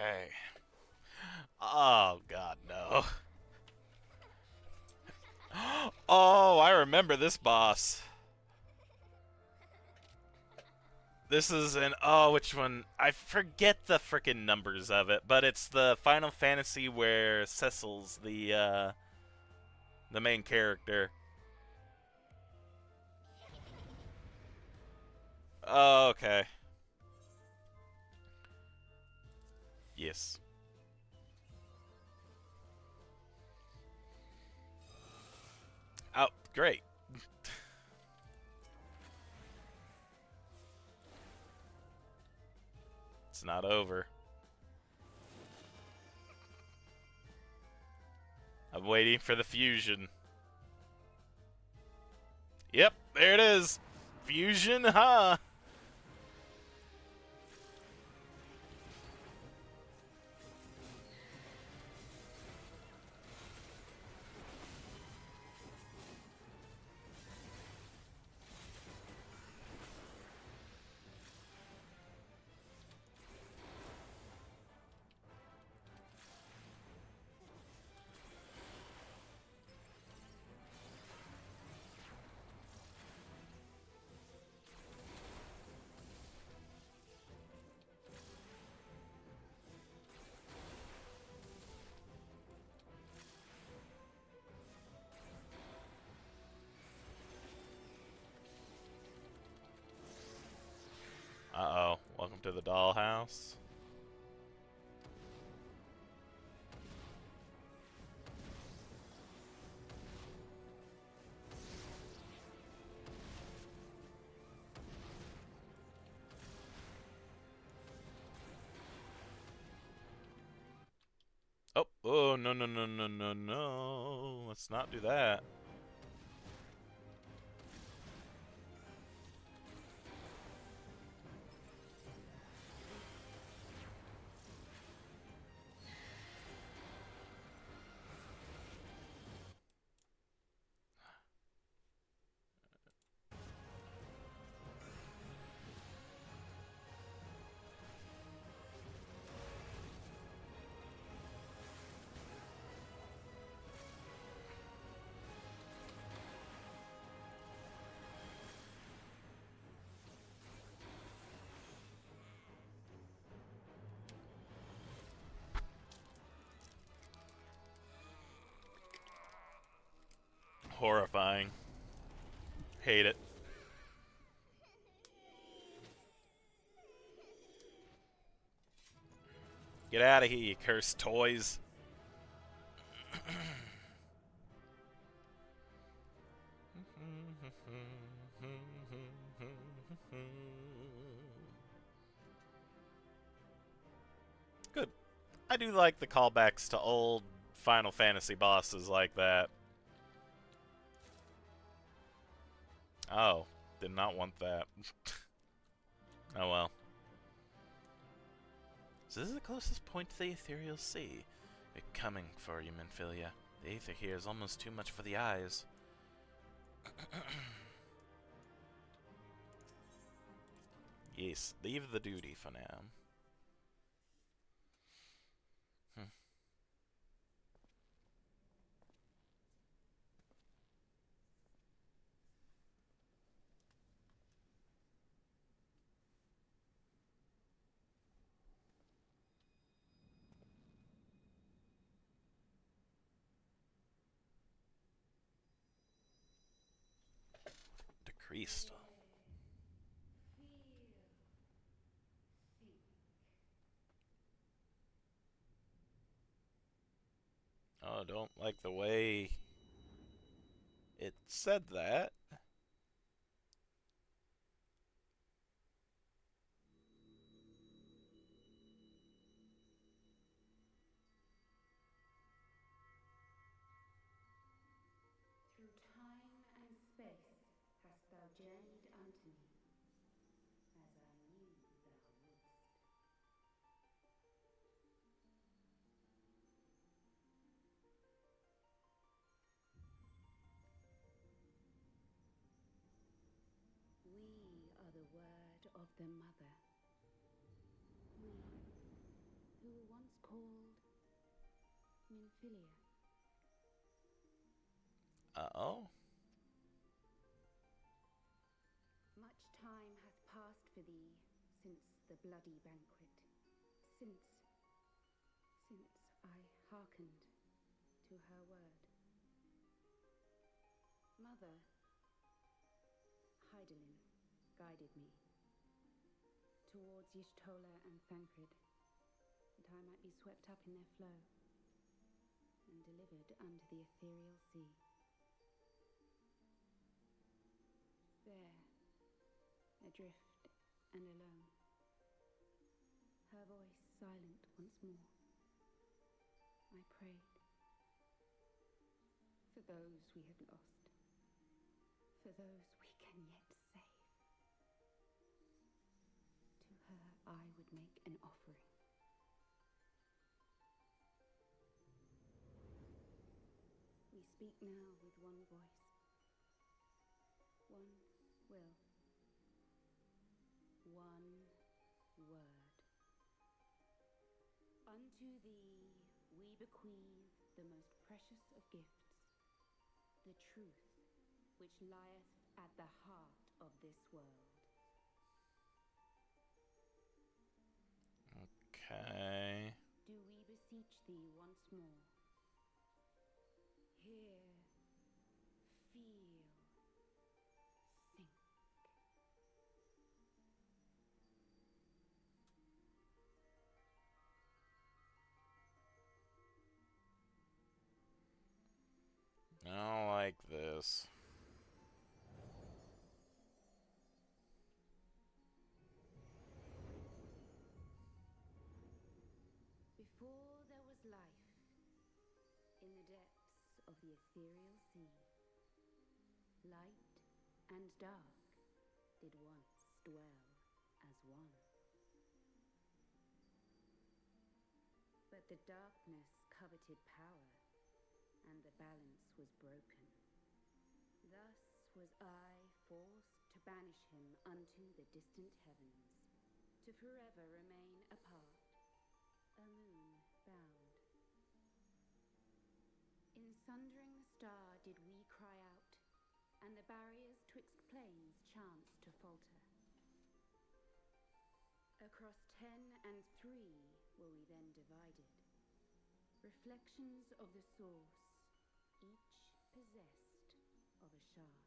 Okay. Oh god, no. Oh, I remember this boss. This is an which one? I forget the frickin' numbers of it, but it's the Final Fantasy where Cecil's the main character. Oh, okay. Yes. Oh, great. It's not over. I'm waiting for the fusion. Yep, there it is. Fusion, huh? Uh-oh. Welcome to the dollhouse. Oh, oh, no, no, no, no, no, no. Let's not do that. Horrifying. Hate it. Get out of here, you cursed toys. Good. I do like the callbacks to old Final Fantasy bosses like that. Oh, did not want that. Oh well. So this is the closest point to the ethereal sea. We're coming for you, Minfilia. The aether here is almost too much for the eyes. Yes, leave the duty for now. Decreased. Oh, don't like the way it said that. Through time and space hast thou journeyed unto me, as I knew thou wouldst. We are the word of the mother. We, who were once called Nymphilia. Uh-oh. Much time hath passed for thee since the bloody banquet, since I hearkened to her word. Mother, Hydaelyn, guided me towards Y'shtola and Thancred, that I might be swept up in their flow and delivered unto the ethereal sea. There, adrift and alone, her voice silent once more, I prayed for those we had lost, for those we can yet save. To her I would make an offering. We speak now with one voice, one will, one word. Unto thee we bequeath the most precious of gifts, the truth which lieth at the heart of this world. Okay. Do we beseech thee once more? Hear, feel, think. I don't like this. Before there was life, in the depths of the ethereal sea, light and dark did once dwell as one. But the darkness coveted power, and the balance was broken. Thus was I forced to banish him unto the distant heavens, to forever remain apart, a moon bound. In sundering the star did we cry out, and the barriers twixt planes chanced to falter. Across 10 and 3 were we then divided, reflections of the source, each possessed of a shard.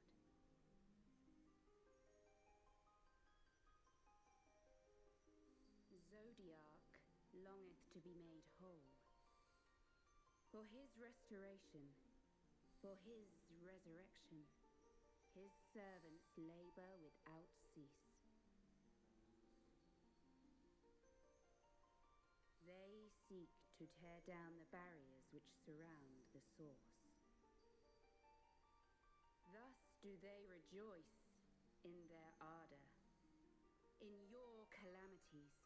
Zodiac longeth to be made whole. For his restoration, for his resurrection, his servants labor without cease. They seek to tear down the barriers which surround the source. Thus do they rejoice in their ardor, in your calamities,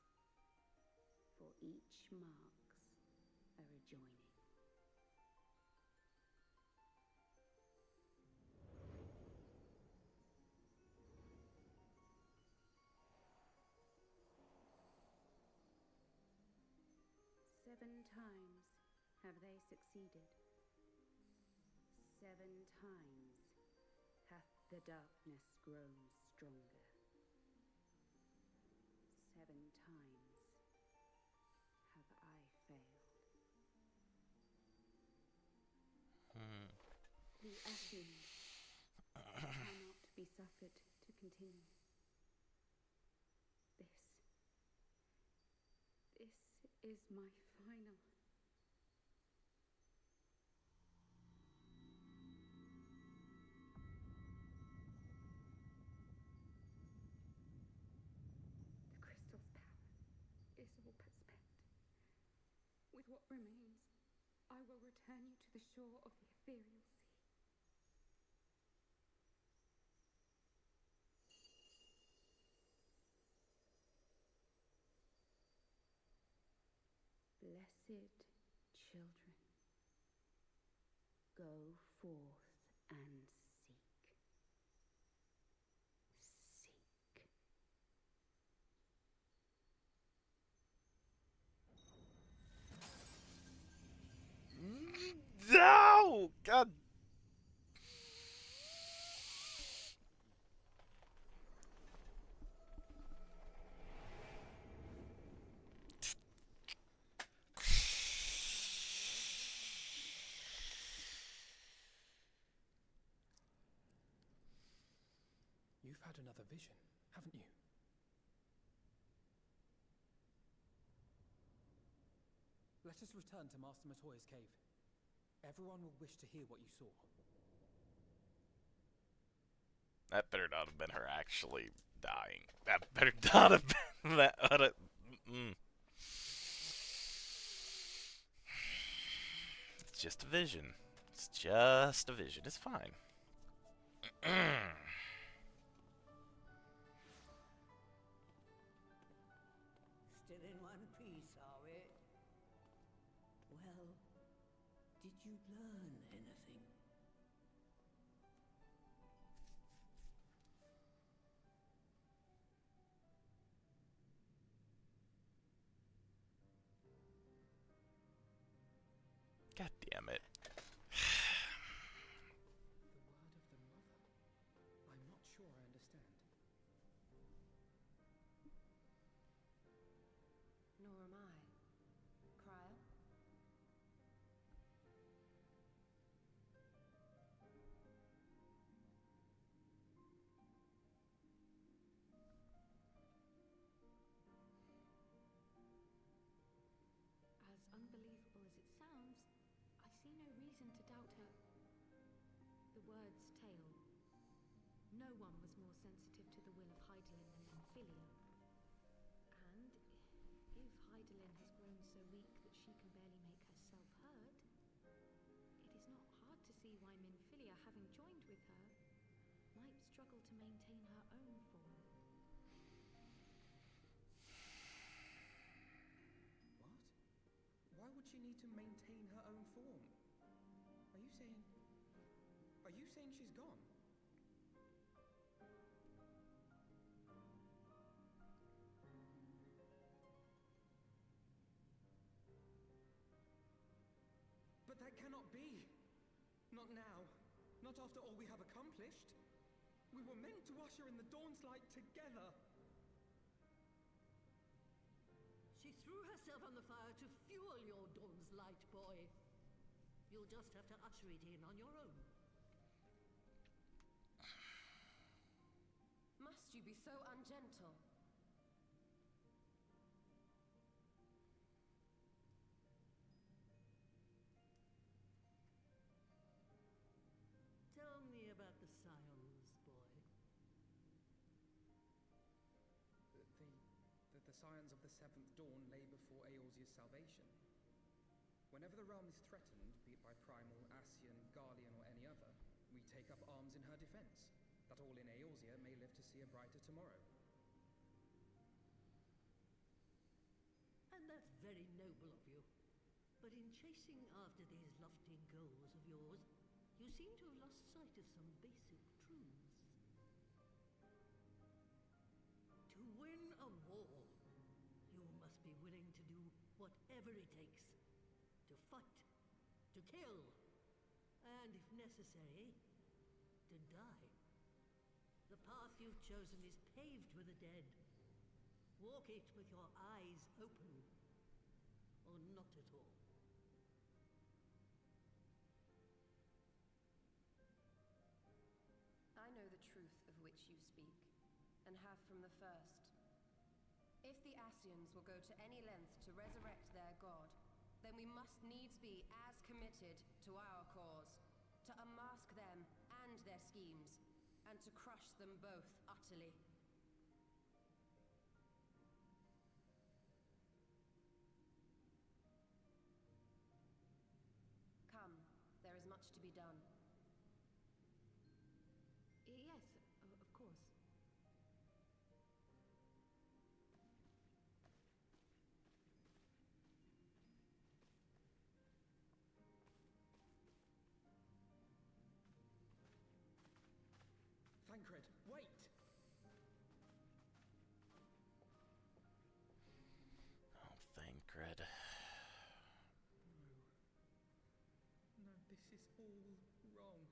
for each marks a rejoining. Seven times have they succeeded. 7 times hath the darkness grown stronger. 7 times have I failed. The Ashen cannot be suffered to continue. This is my final. The crystal's power is all but spent. With what remains, I will return you to the shore of the ethereal sea. Blessed children, go forth and seek. Seek. You've had another vision, haven't you? Let us return to Master Matoya's cave. Everyone will wish to hear what you saw. That better not have been her actually dying. That better not have been that. It's just a vision. It's just a vision. It's fine. Still in one piece, are we? Well, did you learn anything? God damn it. The word of the mother? I'm not sure I understand. Nor am I. Cryle? As unbelievable as it sounds, I see no reason to doubt her. The word's tale. No one was more sensitive to the will of Hydaelyn than Minfilia. And if Hydaelyn has grown so weak that she can barely make herself heard, it is not hard to see why Minfilia, having joined with her, might struggle to maintain her own form. What? Why would she need to maintain her own form? Are you saying... Are you saying she's gone? But that cannot be! Not now. Not after all we have accomplished. We were meant to usher in the dawn's light together. She threw herself on the fire to fuel your dawn's light, boy. You'll just have to usher it in on your own. Must you be so ungentle? Tell me about the Scions, boy. The Scions of the Seventh Dawn lay before Eorzea's salvation. Whenever the realm is threatened, be it by Primal, Ascian, Garlean, or any other, we take up arms in her defense, that all in Eorzea may live to see a brighter tomorrow. And that's very noble of you. But in chasing after these lofty goals of yours, you seem to have lost sight of some basic truths. To win a war, you must be willing to do whatever it takes. To fight, to kill, and if necessary, to die. The path you've chosen is paved with the dead. Walk it with your eyes open, or not at all. I know the truth of which you speak, and have from the first. If the Ascians will go to any length to resurrect their god, then we must needs be as committed to our cause, to unmask them and their schemes, and to crush them both utterly. Come, there is much to be done. Yes, of course. Thancred, wait! Oh, Thancred. No, this is all wrong.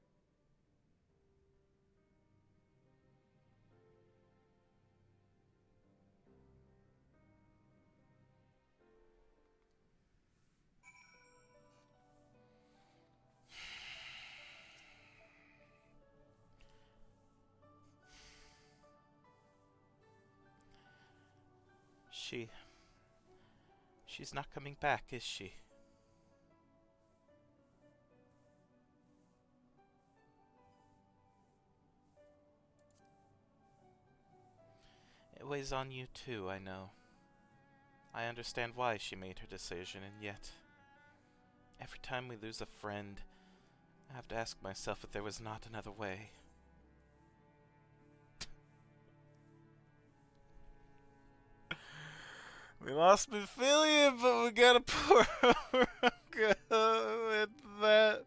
She's not coming back, is she? It weighs on you too, I know. I understand why she made her decision, and yet, every time we lose a friend, I have to ask myself if there was not another way. We lost Ophelia, but we got a poor with that.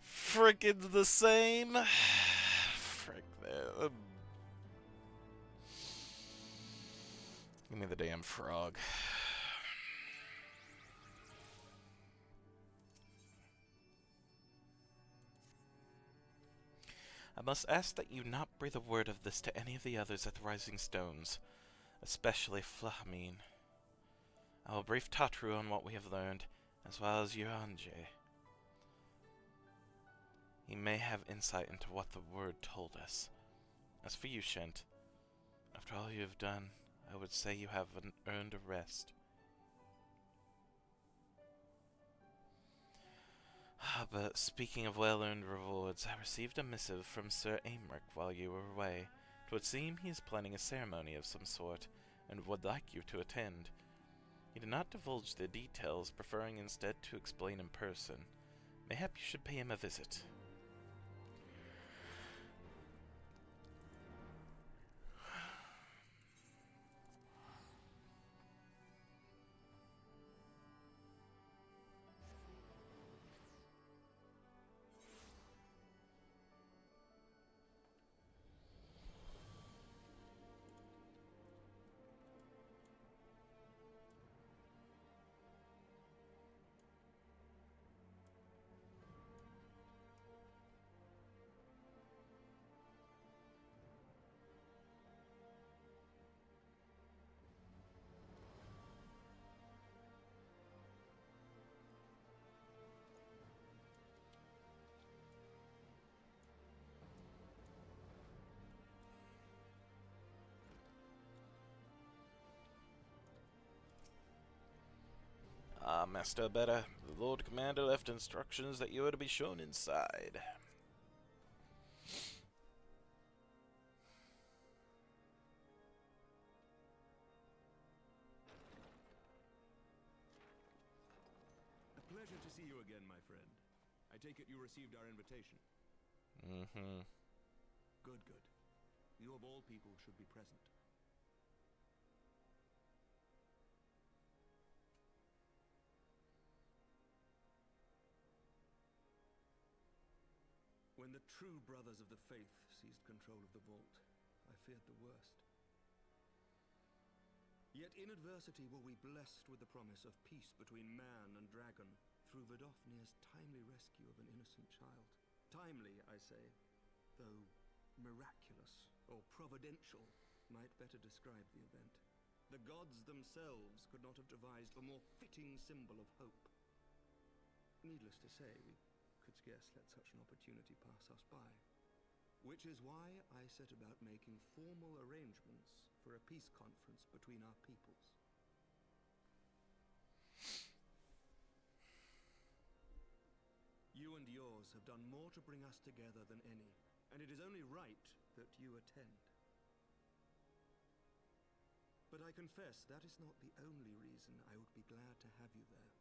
Frickin' the same. Frick that. Give me the damn frog. I must ask that you not breathe a word of this to any of the others at the Rising Stones, especially Flamine. I will brief Tatru on what we have learned, as well as Yuanje. He may have insight into what the word told us. As for you, Shent, after all you have done, I would say you have earned a rest. But speaking of well-earned rewards, I received a missive from Sir Aymeric while you were away. It would seem he is planning a ceremony of some sort, and would like you to attend. He did not divulge the details, preferring instead to explain in person. Mayhap you should pay him a visit. Master Beta, the Lord Commander left instructions that you are to be shown inside. A pleasure to see you again, my friend. I take it you received our invitation. Mm-hmm. Good, good. You of all people should be present. When the true brothers of the faith seized control of the vault, I feared the worst. Yet in adversity were we blessed with the promise of peace between man and dragon through Vidofnir's timely rescue of an innocent child. Timely, I say, though miraculous or providential might better describe the event. The gods themselves could not have devised a more fitting symbol of hope. Needless to say, we could scarce let such an opportunity pass us by. Which is why I set about making formal arrangements for a peace conference between our peoples. You and yours have done more to bring us together than any, and it is only right that you attend. But I confess that is not the only reason I would be glad to have you there.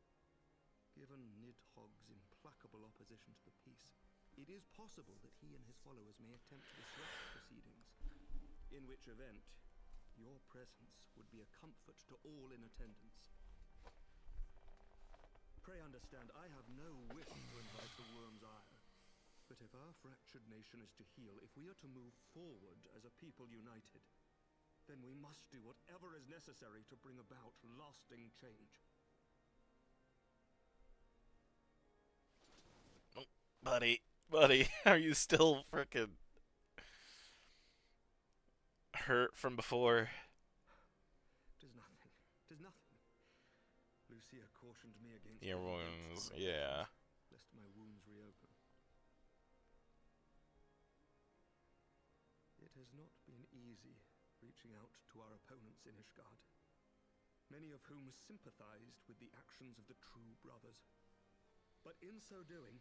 Given Nidhogg's implacable opposition to the peace, it is possible that he and his followers may attempt to disrupt the proceedings, in which event your presence would be a comfort to all in attendance. Pray understand, I have no wish to invite the Worm's ire, but if our fractured nation is to heal, if we are to move forward as a people united, then we must do whatever is necessary to bring about lasting change. Buddy, are you still frickin' hurt from before? Tis nothing. Tis nothing. Lucia cautioned me against Your wounds, yeah. lest my wounds reopen. It has not been easy reaching out to our opponents in Ishgard. many of whom sympathized with the actions of the true brothers. But in so doing,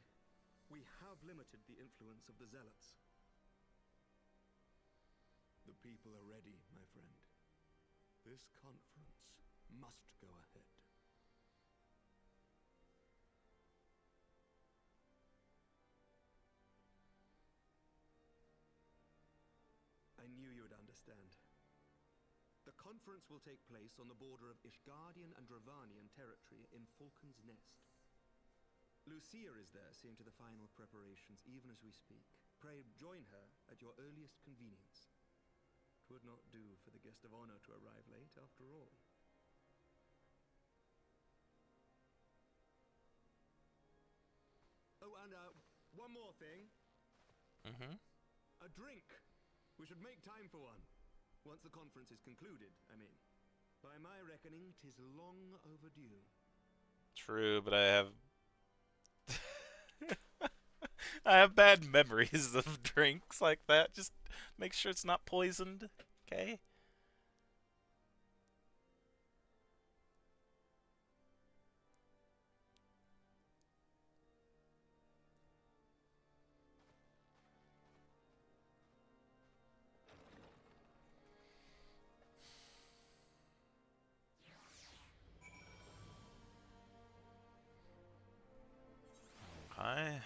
we have limited the influence of the zealots. The people are ready, my friend. This conference must go ahead. I knew you would understand. The conference will take place on the border of Ishgardian and Dravanian territory in Falcon's Nest. Lucia is there, seeing to the final preparations, even as we speak. Pray join her at your earliest convenience. 'Twould not do for the guest of honor to arrive late, after all. Oh, and one more thing. Mm-hmm. A drink. We should make time for one. Once the conference is concluded, I mean. By my reckoning, 'tis long overdue. True, but I have... I have bad memories of drinks like that. Just make sure it's not poisoned, okay? Okay.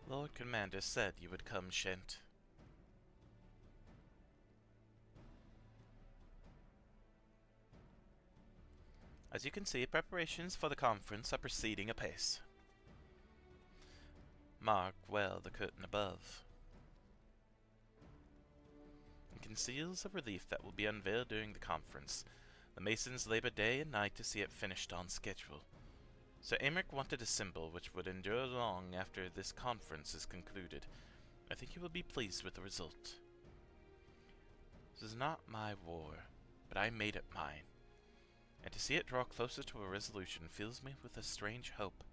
Lord Commander said you would come, Shent. As you can see, preparations for the conference are proceeding apace. Mark well the curtain above. It conceals a relief that will be unveiled during the conference. The masons labor day and night to see it finished on schedule. Sir Aymeric wanted a symbol which would endure long after this conference is concluded. I think you will be pleased with the result. This is not my war, but I made it mine. And to see it draw closer to a resolution fills me with a strange hope.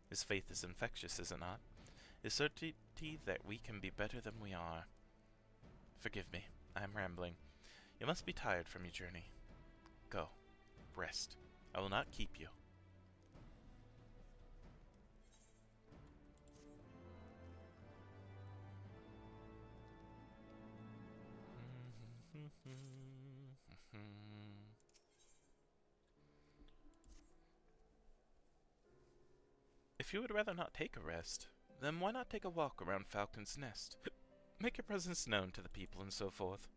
His faith is infectious, is it not? His certainty that we can be better than we are. Forgive me, I am rambling. You must be tired from your journey. Go, rest. I will not keep you. If you would rather not take a rest, then why not take a walk around Falcon's Nest? Make your presence known to the people and so forth.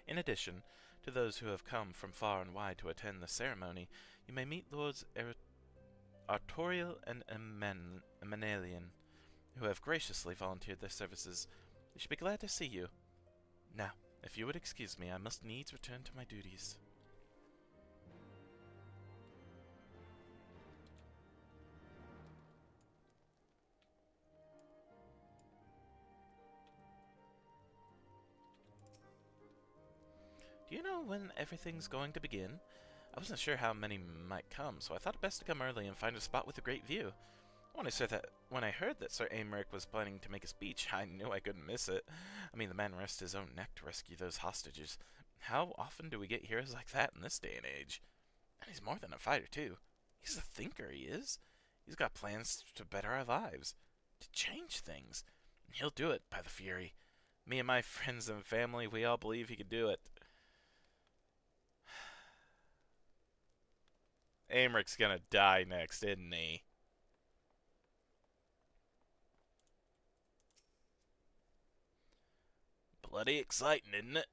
In addition, to those who have come from far and wide to attend the ceremony, you may meet Lords Artorial and Emanalian, who have graciously volunteered their services. They should be glad to see you. Now, if you would excuse me, I must needs return to my duties. Do you know when everything's going to begin? I wasn't sure how many might come, so I thought it best to come early and find a spot with a great view. When I heard that Sir Aymeric was planning to make a speech, I knew I couldn't miss it. I mean, the man risked his own neck to rescue those hostages. How often do we get heroes like that in this day and age? And he's more than a fighter, too. He's a thinker, he is. He's got plans to better our lives, to change things. And he'll do it, by the Fury. Me and my friends and family, we all believe he could do it. Aymeric's gonna die next, isn't he? Bloody exciting, isn't it?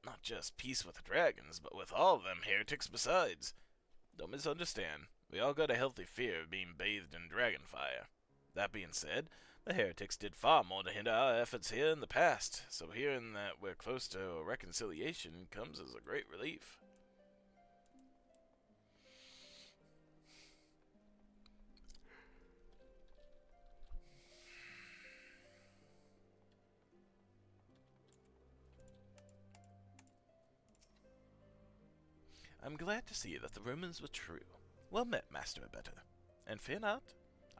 Not just peace with the dragons, but with all of them heretics besides. Don't misunderstand. We all got a healthy fear of being bathed in dragon fire. That being said, The heretics did far more to hinder our efforts here in the past, so hearing that we're close to a reconciliation comes as a great relief. I'm glad to see that the rumors were true. Well met, Master Abeta. And fear not,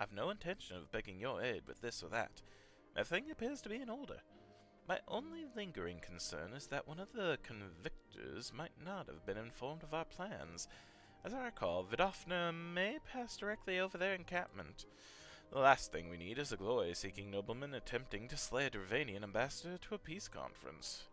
I've no intention of begging your aid with this or that. My thing appears to be in order. My only lingering concern is that one of the convictors might not have been informed of our plans. As I recall, Vidofna may pass directly over their encampment. The last thing we need is a glory-seeking nobleman attempting to slay a Dravanian ambassador to a peace conference.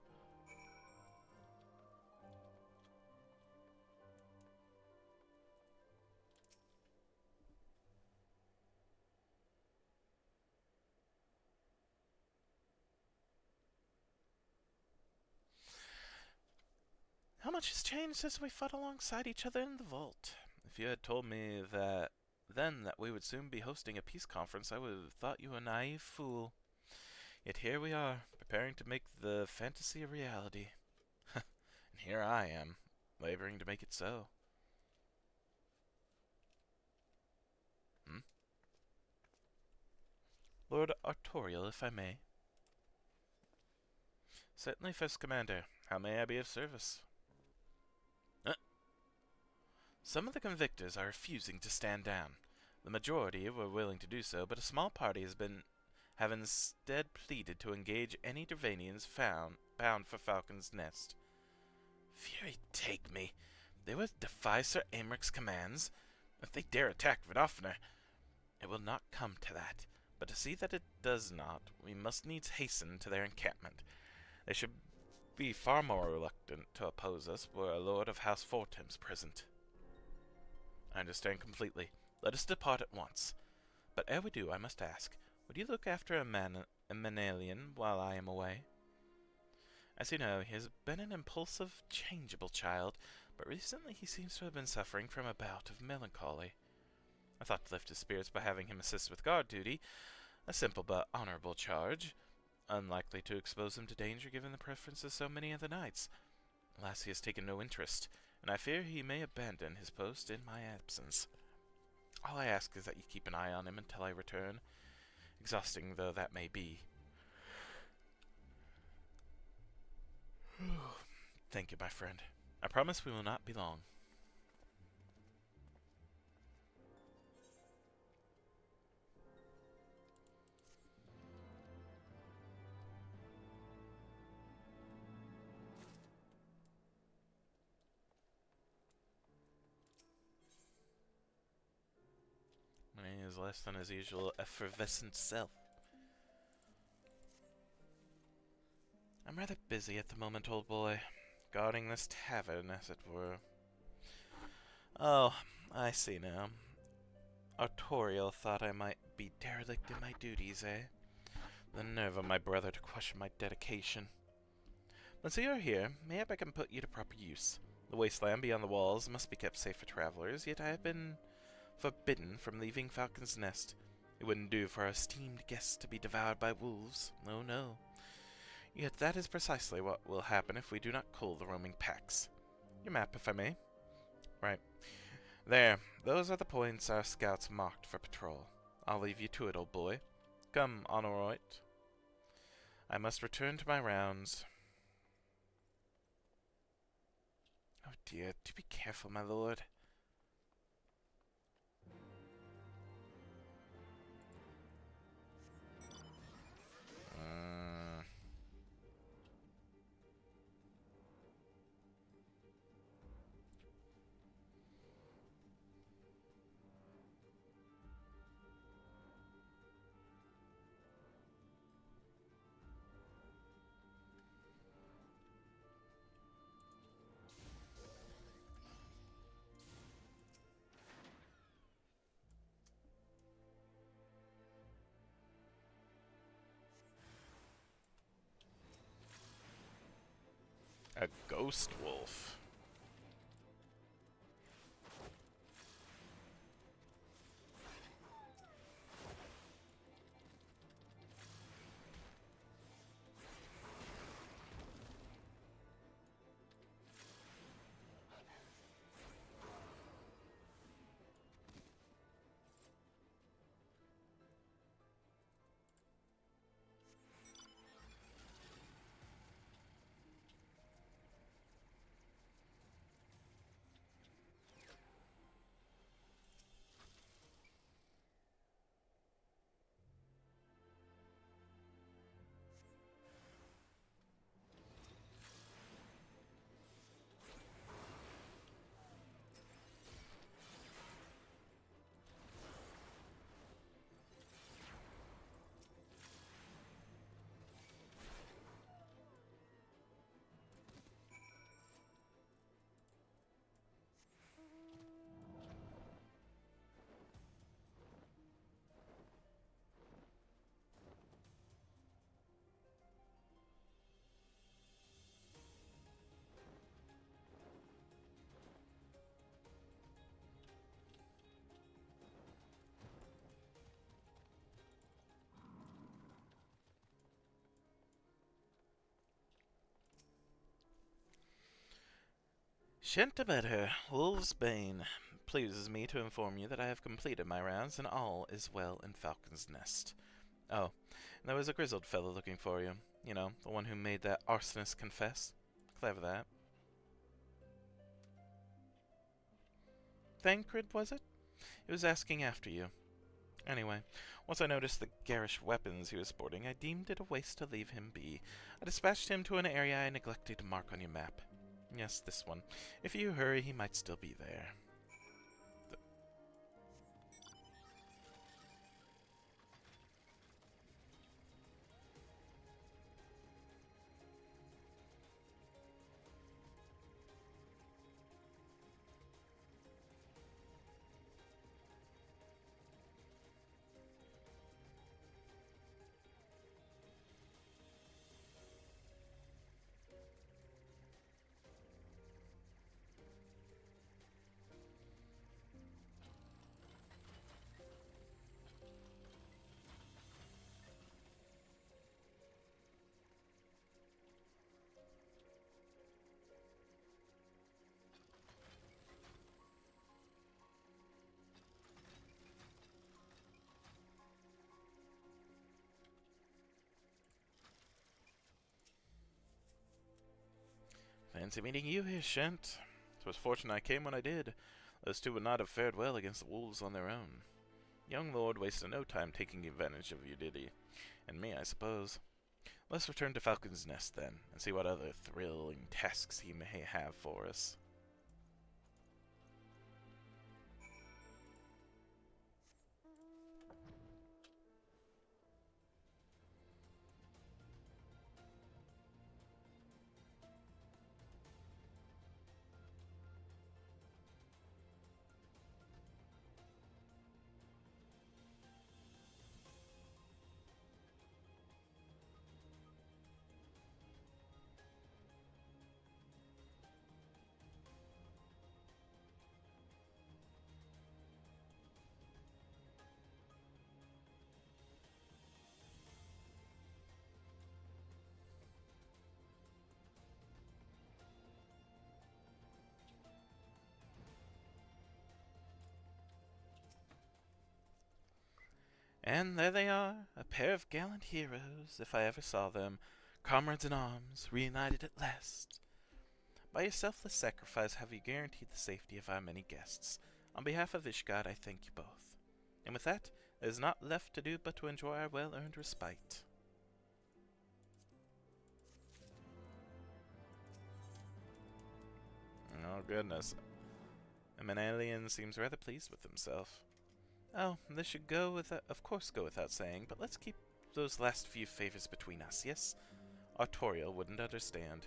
How much has changed since we fought alongside each other in the vault? If you had told me that we would soon be hosting a peace conference, I would have thought you a naive fool. Yet here we are, preparing to make the fantasy a reality. And here I am, laboring to make it so. Lord Artorial, if I may. Certainly, First Commander. How may I be of service? Some of the convictors are refusing to stand down. The majority were willing to do so, but a small party have instead pleaded to engage any Dravanians bound for Falcon's Nest. Fury take me. They will defy Sir Aymric's commands. If they dare attack Vidofna, it will not come to that. But to see that it does not, we must needs hasten to their encampment. They should be far more reluctant to oppose us were a lord of House Fortem's present. I understand completely. Let us depart at once. But ere we do, I must ask, would you look after a Manalian while I am away? As you know, he has been an impulsive, changeable child, but recently he seems to have been suffering from a bout of melancholy. I thought to lift his spirits by having him assist with guard duty, a simple but honorable charge, unlikely to expose him to danger given the preference of so many of the knights. Alas, he has taken no interest, and I fear he may abandon his post in my absence. All I ask is that you keep an eye on him until I return, exhausting though that may be. Thank you, my friend. I promise we will not be long. He is less than his usual effervescent self. I'm rather busy at the moment, old boy, guarding this tavern, as it were. Oh, I see now. Artorial thought I might be derelict in my duties, eh? The nerve of my brother to question my dedication. But so you're here, mayhap I can put you to proper use. The wasteland beyond the walls must be kept safe for travelers, yet I have been forbidden from leaving Falcon's Nest. It wouldn't do for our esteemed guests to be devoured by wolves. Oh no. Yet that is precisely what will happen if we do not cull the roaming packs. Your map, if I may. Right. There. Those are the points our scouts marked for patrol. I'll leave you to it, old boy. Come, Honoroit. I must return to my rounds. Oh dear, do be careful, my lord. A ghost wolf. Shan't better, Wolf's Bane. Pleases me to inform you that I have completed my rounds and all is well in Falcon's Nest. Oh, and there was a grizzled fellow looking for you. You know, the one who made that arsonist confess. Clever that. Thancred, was it? He was asking after you. Anyway, once I noticed the garish weapons he was sporting, I deemed it a waste to leave him be. I dispatched him to an area I neglected to mark on your map. Yes, this one. If you hurry, he might still be there. Fancy meeting you here, Shent. 'Twas fortunate I came when I did. Those two would not have fared well against the wolves on their own. Young lord wasted no time taking advantage of you, did he? And me, I suppose. Let's return to Falcon's Nest, then, and see what other thrilling tasks he may have for us. And there they are, a pair of gallant heroes, if I ever saw them, comrades in arms, reunited at last. By your selfless sacrifice have you guaranteed the safety of our many guests. On behalf of Ishgard, I thank you both. And with that, there is not left to do but to enjoy our well-earned respite. Oh goodness. Emanalian seems rather pleased with himself. Oh, this should of course go without saying, but let's keep those last few favors between us, yes? Artorial wouldn't understand.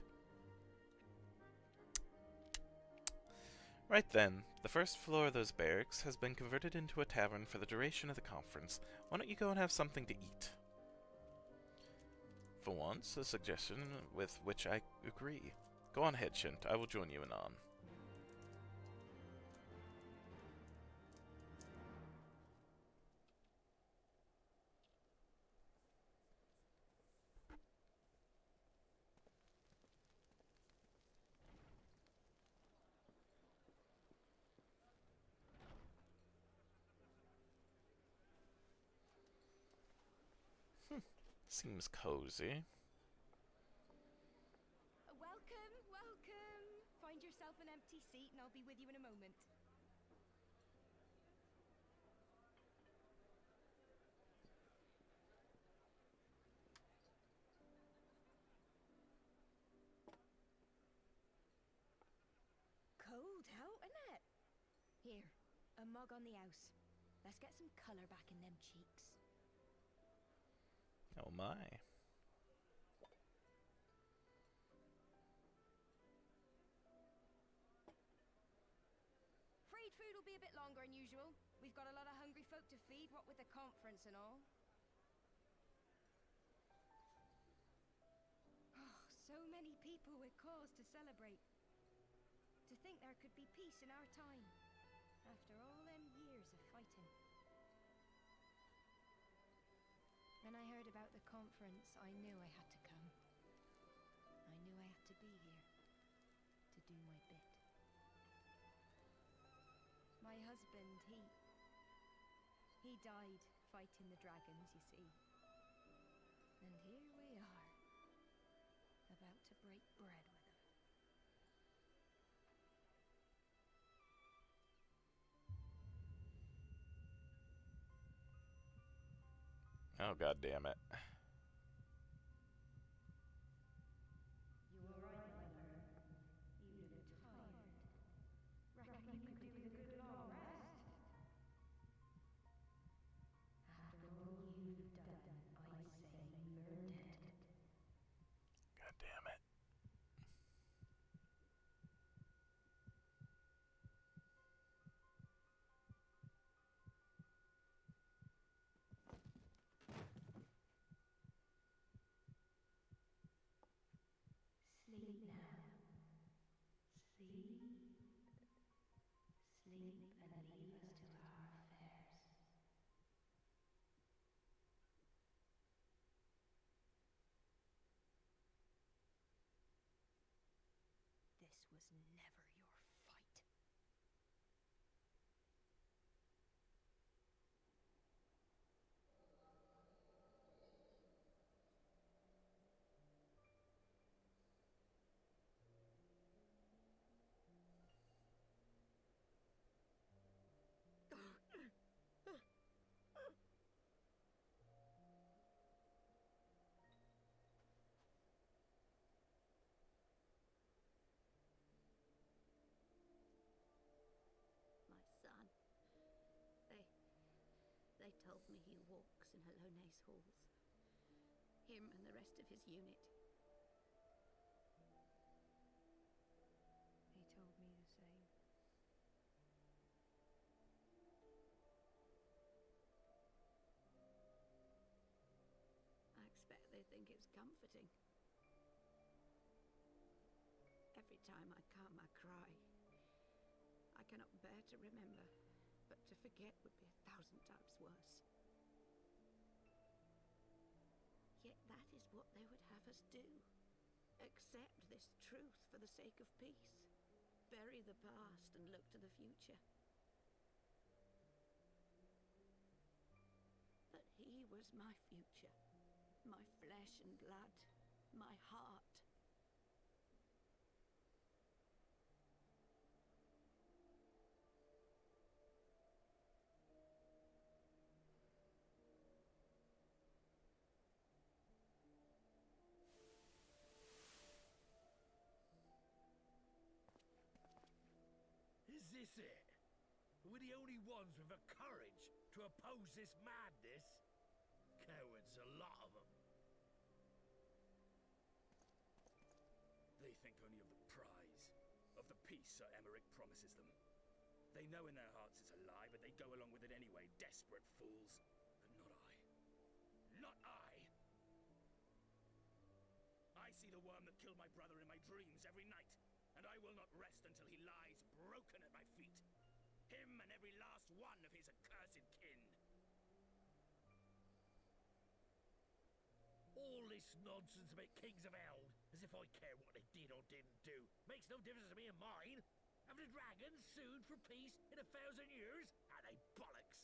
Right then, the first floor of those barracks has been converted into a tavern for the duration of the conference. Why don't you go and have something to eat? For once, a suggestion with which I agree. Go on ahead, Shint. I will join you anon. Seems cozy. Welcome, welcome. Find yourself an empty seat and I'll be with you in a moment. Cold out, isn't it? Here, a mug on the house. Let's get some colour back in them cheeks. Oh my. Afraid food will be a bit longer than usual. We've got a lot of hungry folk to feed, what with the conference and all. Oh, so many people with cause to celebrate. To think there could be peace in our time, after all them years of fighting. When I heard about the conference, I knew I had to come. I knew I had to be here, to do my bit. husband, he died fighting the dragons, you see. And here we are, about to break bread with him. Oh, god damn it. You all right, mother? You look tired. Reckon you could do with a good long rest? After all you've done, I say you've earned it. God damn it. Sleep now. Sleep. Sleep and leave us to our affairs. This was never your fight. My son. They told me he walks in Halone's halls. Him and the rest of his unit. He told me the same. I expect they think it's comforting. Every time I come, I cry. I cannot bear to remember, but to forget would be 1,000 times worse. Yet that is what they would have us do. Accept this truth for the sake of peace. Bury the past and look to the future. But he was my future. My flesh and blood. My heart. Is this it? We're the only ones with the courage to oppose this madness? Cowards, a lot of them. They think only of the prize, of the peace Sir Emmerich promises them. They know in their hearts it's a lie, but they go along with it anyway, desperate fools. But not I. Not I! I see the worm that killed my brother in my dreams every night, and I will not rest until he lies broken at my feet. Him and every last one of his accursed kin. All this nonsense about kings of Eld, as if I care what they did or didn't do. Makes no difference to me and mine. Have the dragons sued for peace in 1,000 years? Are they bollocks?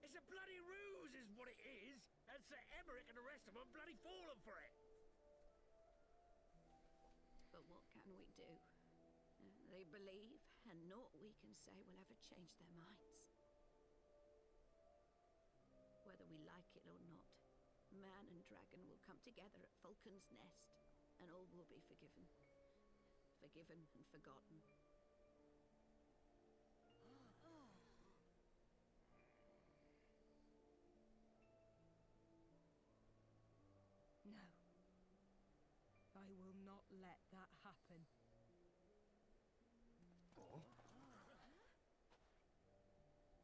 It's a bloody ruse is what it is, and Sir Emmerich and the rest of them bloody fallen for it. But what can we do? They believe, and naught we can say will ever change their minds. Whether we like it or not, man and dragon will come together at Vulcan's Nest, and all will be forgiven. Forgiven and forgotten. No. I will not let that happen.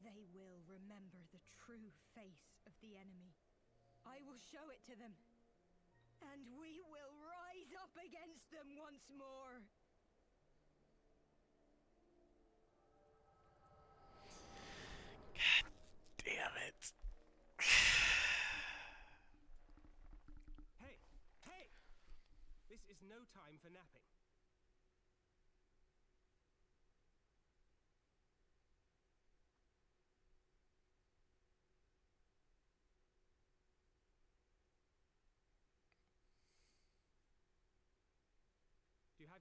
They will remember the true face of the enemy. I will show it to them. And we will rise up against them once more. God damn it. Hey! Hey! This is no time for napping.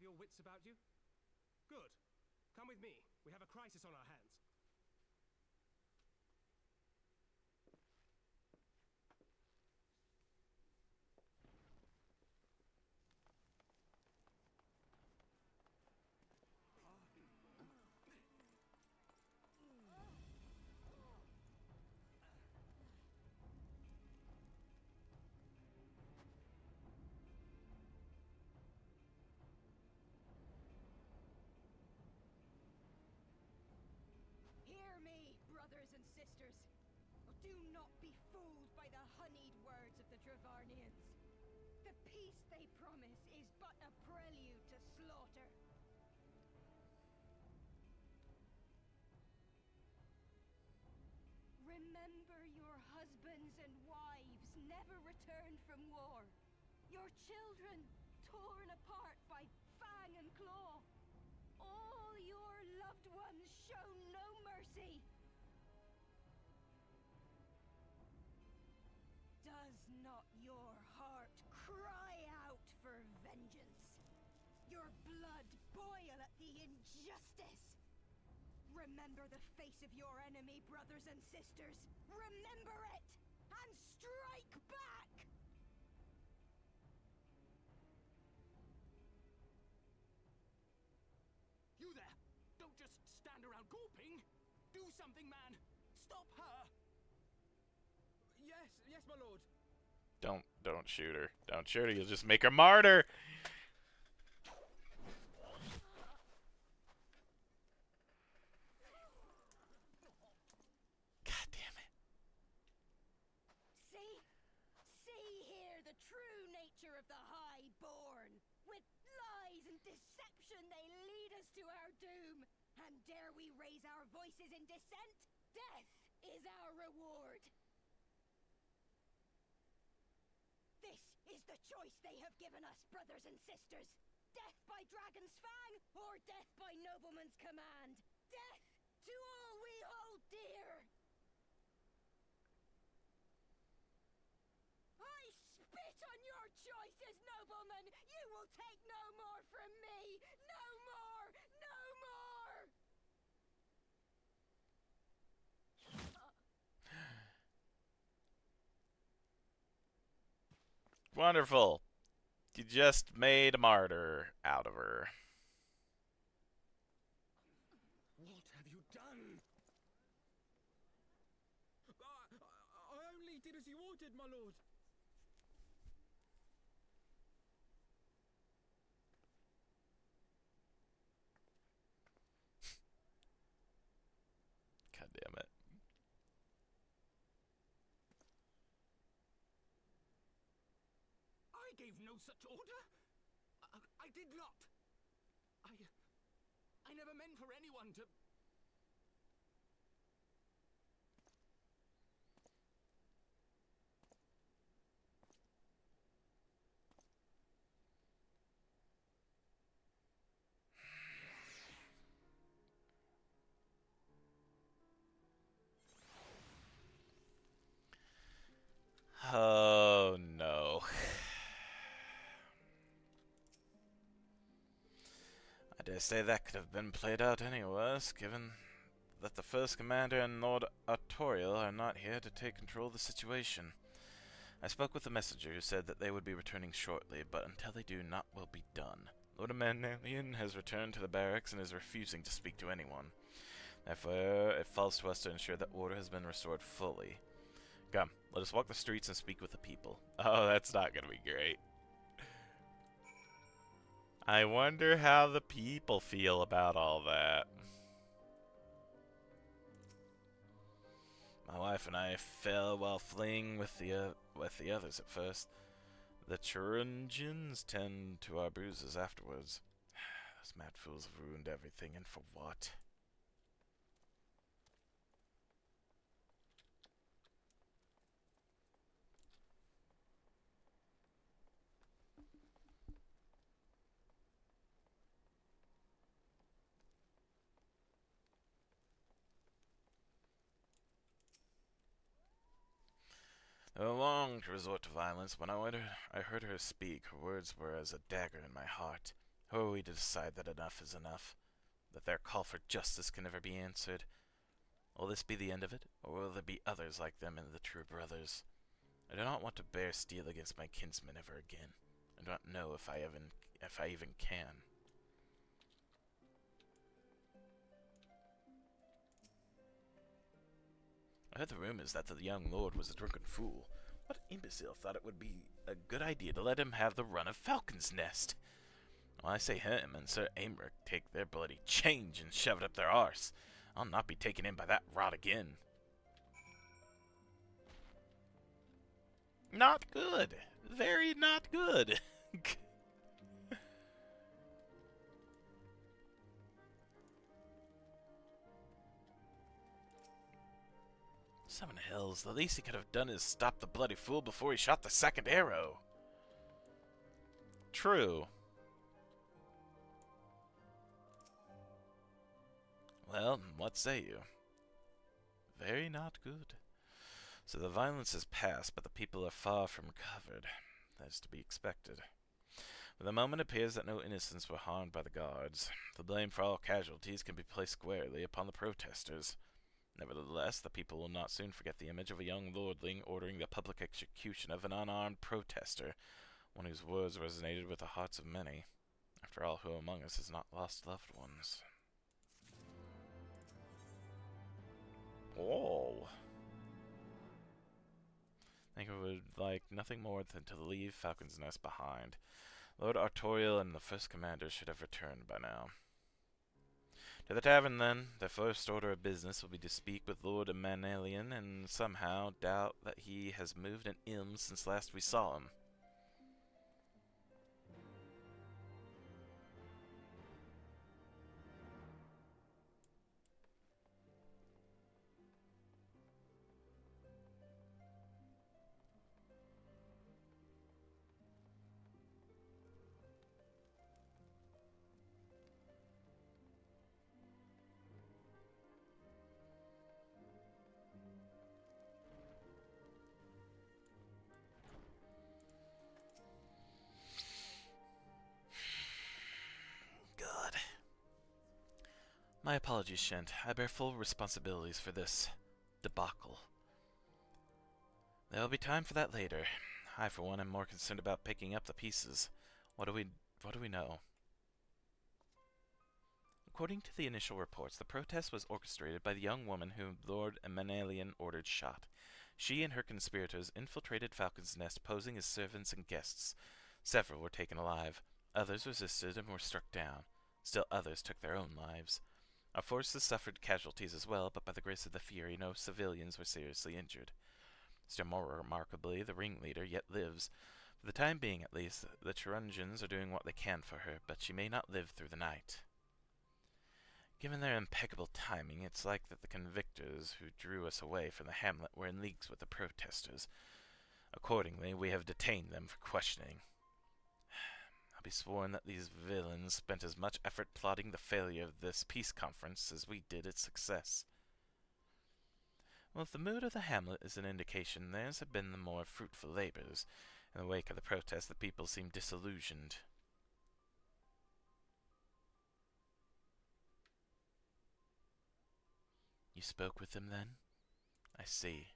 have your wits about you? Good. Come with me. We have a crisis on our hands. Hear me, brothers and sisters. Do not be fooled by the honeyed words of the Dravarnians. The peace they promise is but a prelude to slaughter. Remember your husbands and wives never returned from war. Your children torn apart by fang and claw. All your loved ones shown no mercy. Does not your heart cry out for vengeance? Your blood boil at the injustice? Remember the face of your enemy, brothers and sisters. Remember it, and strike back! You there! Don't just stand around gawping! Do something, man! Stop her! Yes, yes, my lord. Don't shoot her. Don't shoot her. You'll just make her martyr. God damn it. See here the true nature of the highborn. With lies and deception they lead us to our doom. And dare we raise our voices in dissent? Death is our reward. This is the choice they have given us, brothers and sisters. Death by dragon's fang, or death by nobleman's command. Death to all we hold dear. I spit on your choices, noblemen. You will take no more from me. No more, no more. Wonderful. You just made a martyr out of her. What have you done? I only did as you ordered, my lord. God damn it. I gave no such order! I did not! I never meant for anyone to... Oh no. I dare say that could have been played out any worse, given that the First Commander and Lord Artorial are not here to take control of the situation. I spoke with the messenger who said that they would be returning shortly, but until they do, naught will be done. Lord Emelian has returned to the barracks and is refusing to speak to anyone. Therefore, it falls to us to ensure that order has been restored fully. Come, let us walk the streets and speak with the people. Oh, that's not gonna be great. I wonder how the people feel about all that. My wife and I fell while fleeing with the others at first. The Churungians tend to our bruises afterwards. Those mad fools have ruined everything, and for what? They were long to resort to violence. When I heard her speak, her words were as a dagger in my heart. Who are we to decide that enough is enough? That their call for justice can never be answered? Will this be the end of it, or will there be others like them in the true brothers? I do not want to bear steel against my kinsmen ever again. I do not know if I even can. I heard the rumors that the young lord was a drunken fool. What imbecile thought it would be a good idea to let him have the run of Falcon's Nest? Well, I say him and Sir Aymeric take their bloody change and shove it up their arse. I'll not be taken in by that rot again. Not good. Very not good. Seven hells, the least he could have done is stop the bloody fool before he shot the second arrow. True. Well, what say you? Very not good. So the violence has passed, but the people are far from recovered. That is to be expected. For the moment it appears that no innocents were harmed by the guards. The blame for all casualties can be placed squarely upon the protesters. Nevertheless, the people will not soon forget the image of a young lordling ordering the public execution of an unarmed protester, one whose words resonated with the hearts of many. After all, who among us has not lost loved ones? Oh. I think I would like nothing more than to leave Falcon's Nest behind. Lord Artorial and the first commander should have returned by now. To the tavern, then. Their first order of business will be to speak with Lord Manalian and somehow doubt that he has moved an ilm since last we saw him. God. My apologies, Shent. I bear full responsibilities for this debacle. There will be time for that later. I, for one, am more concerned about picking up the pieces. What do we know? According to the initial reports, the protest was orchestrated by the young woman whom Lord Manalian ordered shot. She and her conspirators infiltrated Falcon's Nest, posing as servants and guests. Several were taken alive. Others resisted and were struck down. Still others took their own lives. Our forces suffered casualties as well, but by the grace of the Fury, no civilians were seriously injured. Still more remarkably, the ringleader yet lives. For the time being, at least, the Turungians are doing what they can for her, but she may not live through the night. Given their impeccable timing, it's like that the convictors who drew us away from the hamlet were in leagues with the protesters. Accordingly, we have detained them for questioning. I'll be sworn that these villains spent as much effort plotting the failure of this peace conference as we did its success. Well, if the mood of the hamlet is an indication, theirs have been the more fruitful labors. In the wake of the protest, the people seem disillusioned. You spoke with them, then? I see.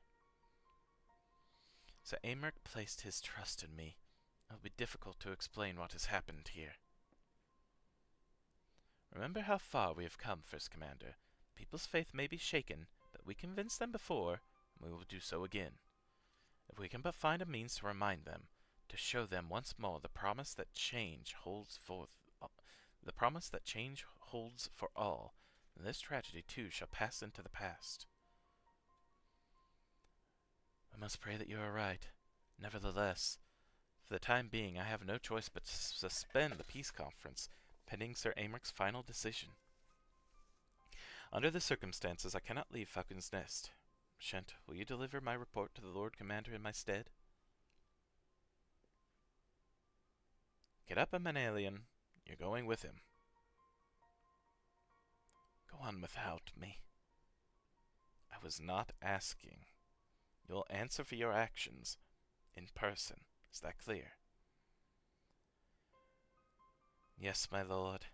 Sir Aymeric placed his trust in me. It will be difficult to explain what has happened here. Remember how far we have come, First Commander. People's faith may be shaken, but we convinced them before, and we will do so again. If we can but find a means to remind them, to show them once more the promise that change holds for all, then this tragedy too shall pass into the past. I must pray that you are right. Nevertheless, for the time being, I have no choice but to suspend the peace conference, pending Sir Aymeric's final decision. Under the circumstances, I cannot leave Falcon's Nest. Shent, will you deliver my report to the Lord Commander in my stead? Get up, Manalian. You're going with him. Go on without me. I was not asking. You'll answer for your actions. In person. Is that clear? Yes, my lord.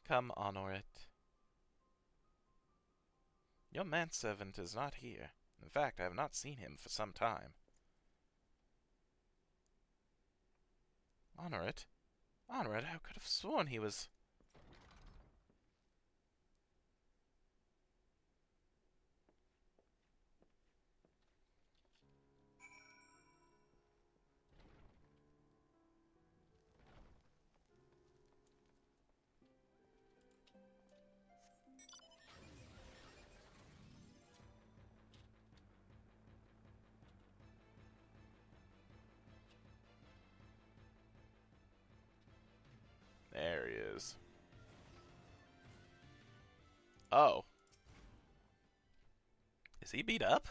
Come, honor it. Your manservant is not here. In fact, I have not seen him for some time. Honor it? Honor it? I could have sworn he was... There he is. Oh. Is he beat up?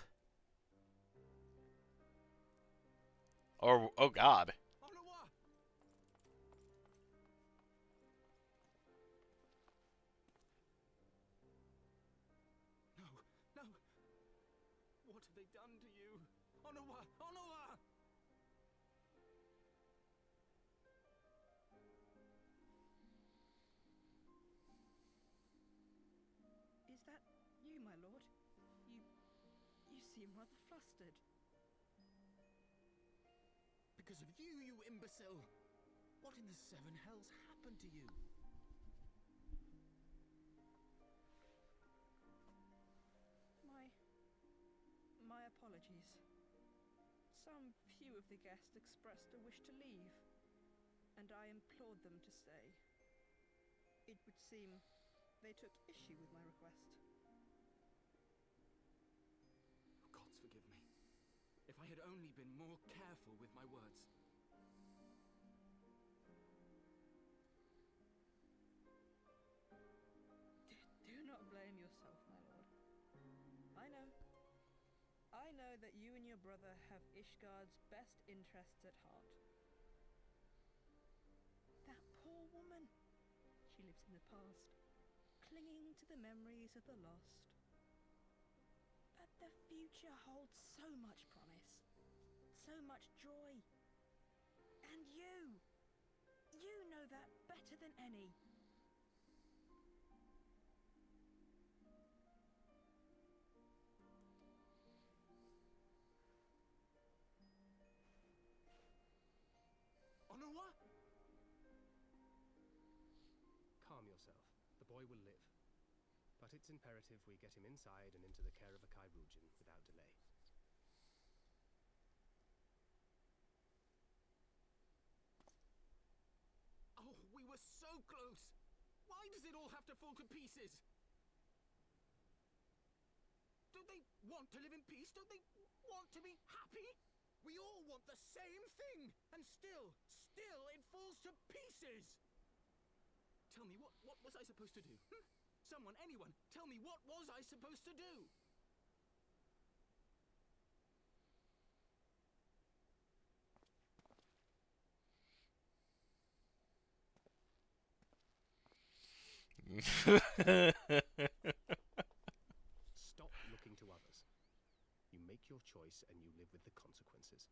Or, oh god. No, no. What have they done to you? Onawa! Onawa! Is that you, my lord? You seem rather flustered. Because of you, you imbecile! What in the seven hells happened to you? My apologies. Some few of the guests expressed a wish to leave, and I implored them to stay. It would seem they took issue with my request. Oh, gods forgive me. If I had only been more careful with my words. Do not blame yourself, my lord. I know that you and your brother have Ishgard's best interests at heart. That poor woman. She lives in the past, clinging to the memories of the lost. But the future holds so much promise, so much joy. And you know that better than any. Onawa? Calm yourself. The boy will live. But it's imperative we get him inside and into the care of a Kairujin without delay. Oh, we were so close! Why does it all have to fall to pieces? Don't they want to live in peace? Don't they want to be happy? We all want the same thing! And still it falls to pieces! Tell me, what was I supposed to do? Someone, anyone, tell me, what was I supposed to do? Stop looking to others. You make your choice and you live with the consequences.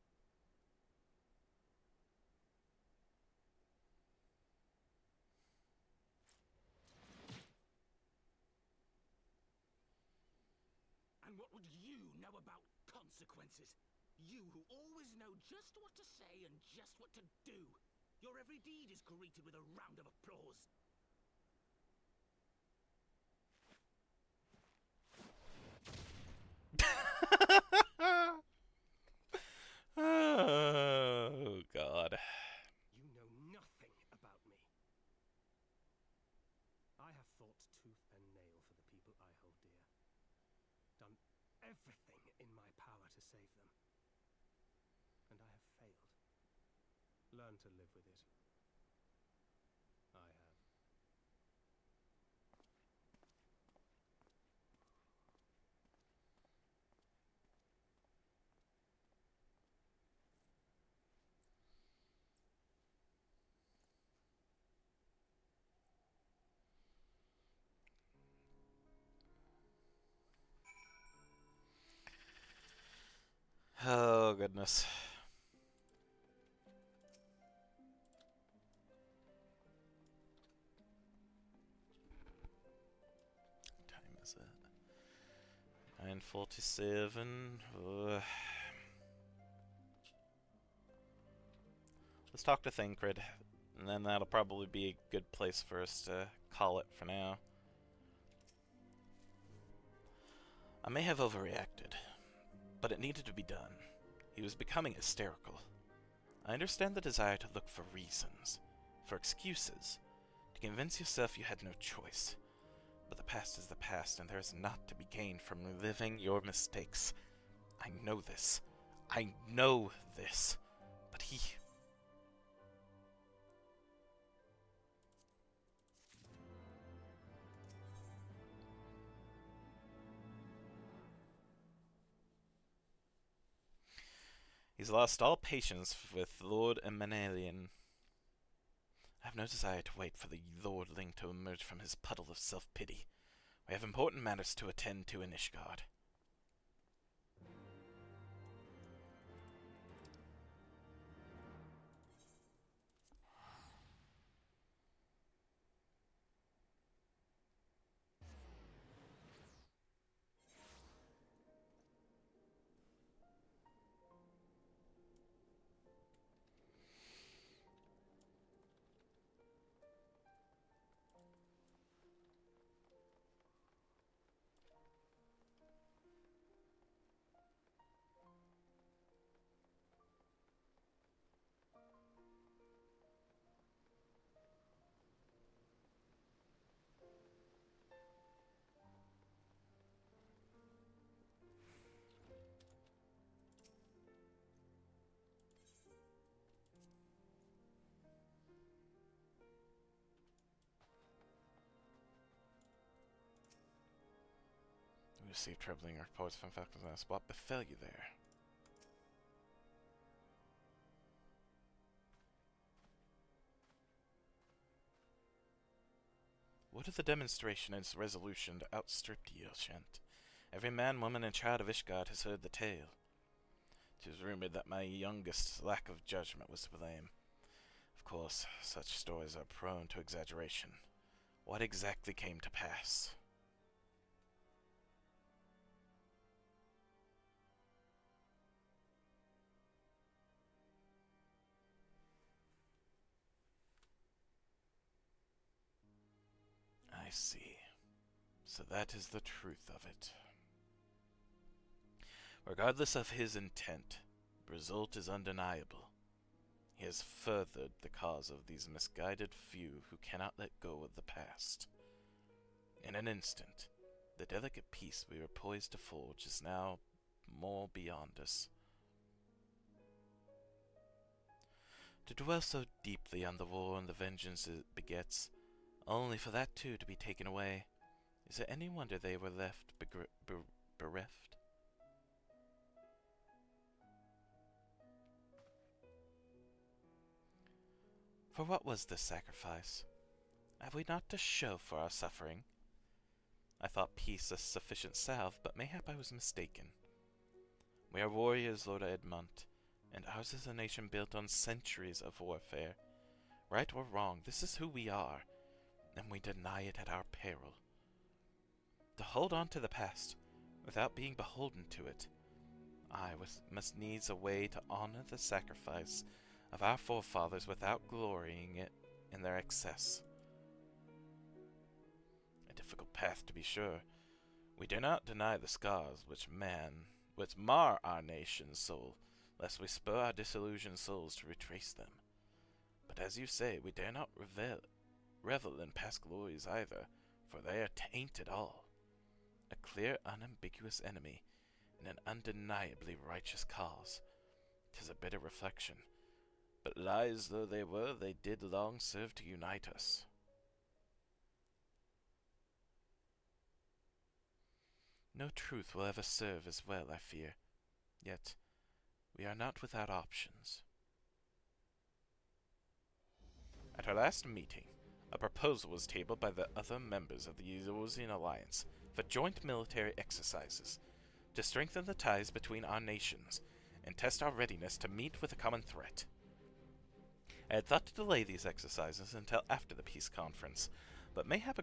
And what would you know about consequences? You who always know just what to say and just what to do. Your every deed is greeted with a round of applause. Oh god. You know nothing about me. I have fought tooth and nail for the people I hold dear. Done everything in my power to save them. And I have failed. Learn to live with it. I have. Oh goodness. is it? 947. Let's talk to Thancred, and then that'll probably be a good place for us to call it for now. I may have overreacted, but it needed to be done. He was becoming hysterical. I understand the desire to look for reasons, for excuses, to convince yourself you had no choice. But the past is the past, and there is naught to be gained from reliving your mistakes. I know this. I know this. But he... He's lost all patience with Lord Emanalian. I have no desire to wait for the lordling to emerge from his puddle of self-pity. We have important matters to attend to in Ishgard. We received troubling reports from Falcon's Nest. What befell you there? What of the demonstration and its resolution to outstrip the Yelshant? Every man, woman, and child of Ishgard has heard the tale. 'Tis rumored that my youngest's lack of judgment was to blame. Of course, such stories are prone to exaggeration. What exactly came to pass? I see. So that is the truth of it. Regardless of his intent, the result is undeniable. He has furthered the cause of these misguided few who cannot let go of the past. In an instant, the delicate peace we were poised to forge is now more beyond us. To dwell so deeply on the war and the vengeance it begets, only for that too to be taken away, is it any wonder they were left bereft? For what was this sacrifice? Have we not to show for our suffering? I thought peace a sufficient salve, but mayhap I was mistaken. We are warriors, Lord Edmont, and ours is a nation built on centuries of warfare. Right or wrong, this is who we are, and we deny it at our peril. To hold on to the past, without being beholden to it, must needs a way to honor the sacrifice of our forefathers without glorying it in their excess. A difficult path, to be sure. We do not deny the scars which mar our nation's soul, lest we spur our disillusioned souls to retrace them. But as you say, we dare not revel in past glories either, for they are tainted all. A clear, unambiguous enemy, and an undeniably righteous cause. 'Tis a bitter reflection. But lies though they were, they did long serve to unite us. No truth will ever serve as well, I fear. Yet, we are not without options. At our last meeting, a proposal was tabled by the other members of the Eorzean Alliance for joint military exercises to strengthen the ties between our nations and test our readiness to meet with a common threat. I had thought to delay these exercises until after the peace conference, but mayhap a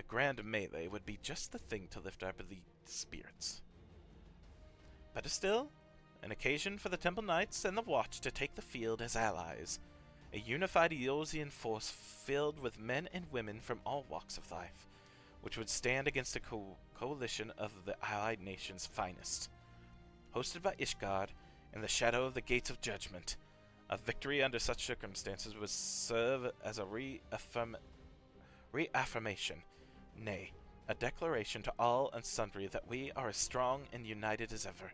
grand melee would be just the thing to lift our beleaguered spirits. Better still, an occasion for the Temple Knights and the Watch to take the field as allies. A unified Eosian force filled with men and women from all walks of life, which would stand against a coalition of the allied nations' finest. Hosted by Ishgard, in the shadow of the Gates of Judgment, a victory under such circumstances would serve as a reaffirmation, nay, a declaration to all and sundry that we are as strong and united as ever.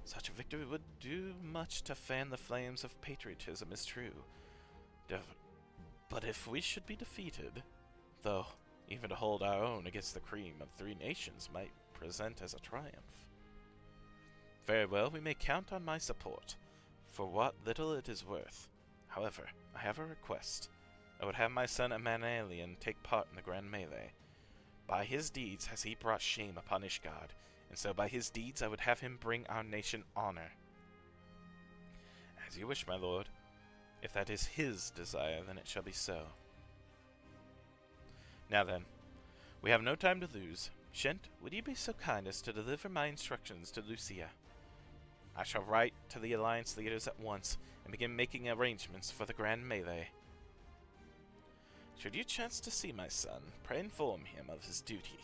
Such a victory would do much to fan the flames of patriotism, is true. But if we should be defeated, though even to hold our own against the cream of 3 nations might present as a triumph. Very well, we may count on my support, for what little it is worth. However, I have a request. I would have my son Amanalian take part in the grand melee. By his deeds has he brought shame upon Ishgard, and so by his deeds I would have him bring our nation honor. As you wish, my lord. If that is his desire, then it shall be so. Now then, we have no time to lose. Shent, would you be so kind as to deliver my instructions to Lucia? I shall write to the Alliance leaders at once and begin making arrangements for the grand melee. Should you chance to see my son, pray inform him of his duty.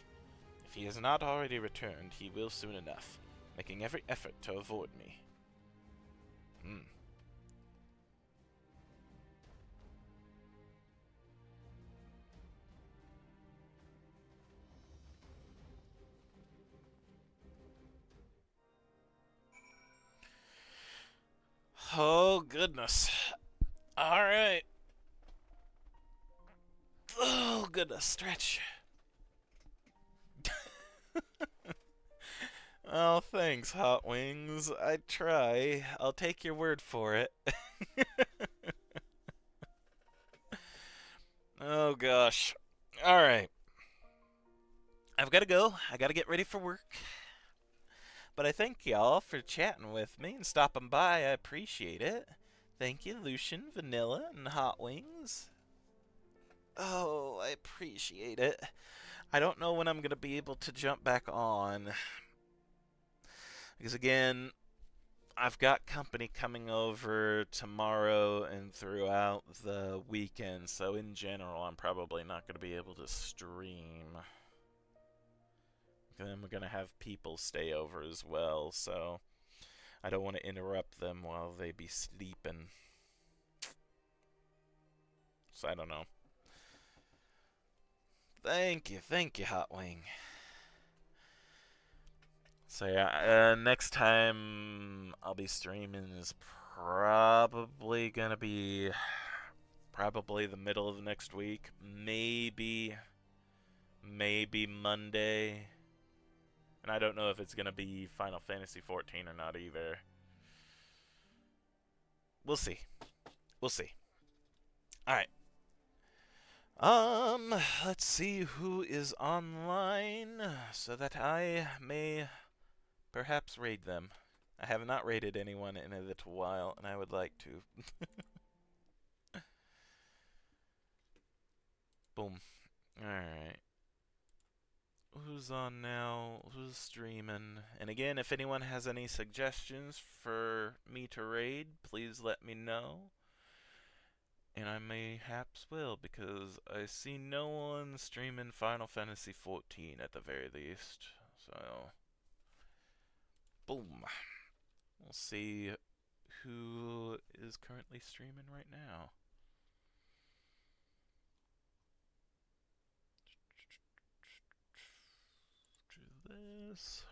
If he has not already returned, he will soon enough, making every effort to avoid me. Oh, goodness. Alright. Oh, goodness, stretch. Oh, thanks, Hot Wings. I'd try. I'll take your word for it. Oh, gosh. Alright. I've got to go. I got to get ready for work. But I thank y'all for chatting with me and stopping by. I appreciate it. Thank you, Lucian, Vanilla, and Hot Wings. Oh, I appreciate it. I don't know when I'm going to be able to jump back on. Because again, I've got company coming over tomorrow and throughout the weekend. So in general, I'm probably not going to be able to stream. And then we're going to have people stay over as well. So I don't want to interrupt them while they be sleeping. So I don't know. Thank you, Hot Wing. So yeah, next time I'll be streaming is probably gonna be the middle of next week. Maybe Monday. And I don't know if it's gonna be Final Fantasy 14 or not either. We'll see. Alright. Let's see who is online so that I may perhaps raid them. I have not raided anyone in a little while, and I would like to. Boom. Alright. Who's on now? Who's streaming? And again, if anyone has any suggestions for me to raid, please let me know. And I mayhaps will, because I see no one streaming Final Fantasy 14 at the very least. So, boom. We'll see who is currently streaming right now. Do this.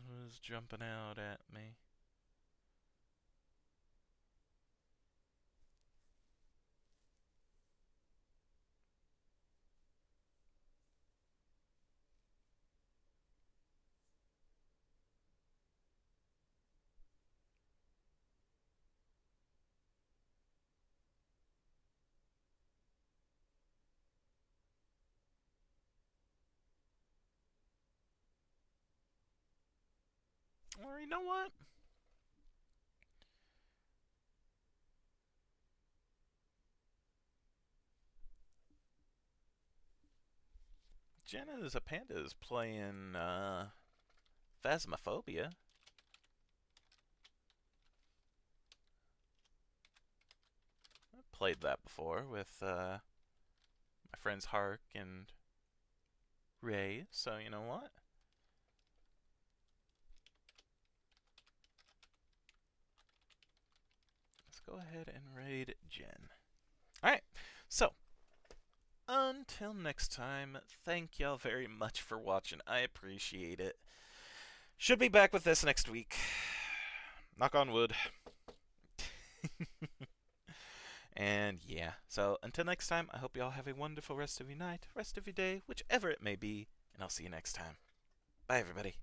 Who's jumping out at me? Or you know what? Jenna as a panda is playing Phasmophobia. I've played that before with my friends Hark and Ray, so you know what? Let's go ahead and raid Jen. Alright, so until next time, thank y'all very much for watching. I appreciate it. Should be back with this next week. Knock on wood. And yeah, so until next time, I hope y'all have a wonderful rest of your night, rest of your day, whichever it may be, and I'll see you next time. Bye, everybody.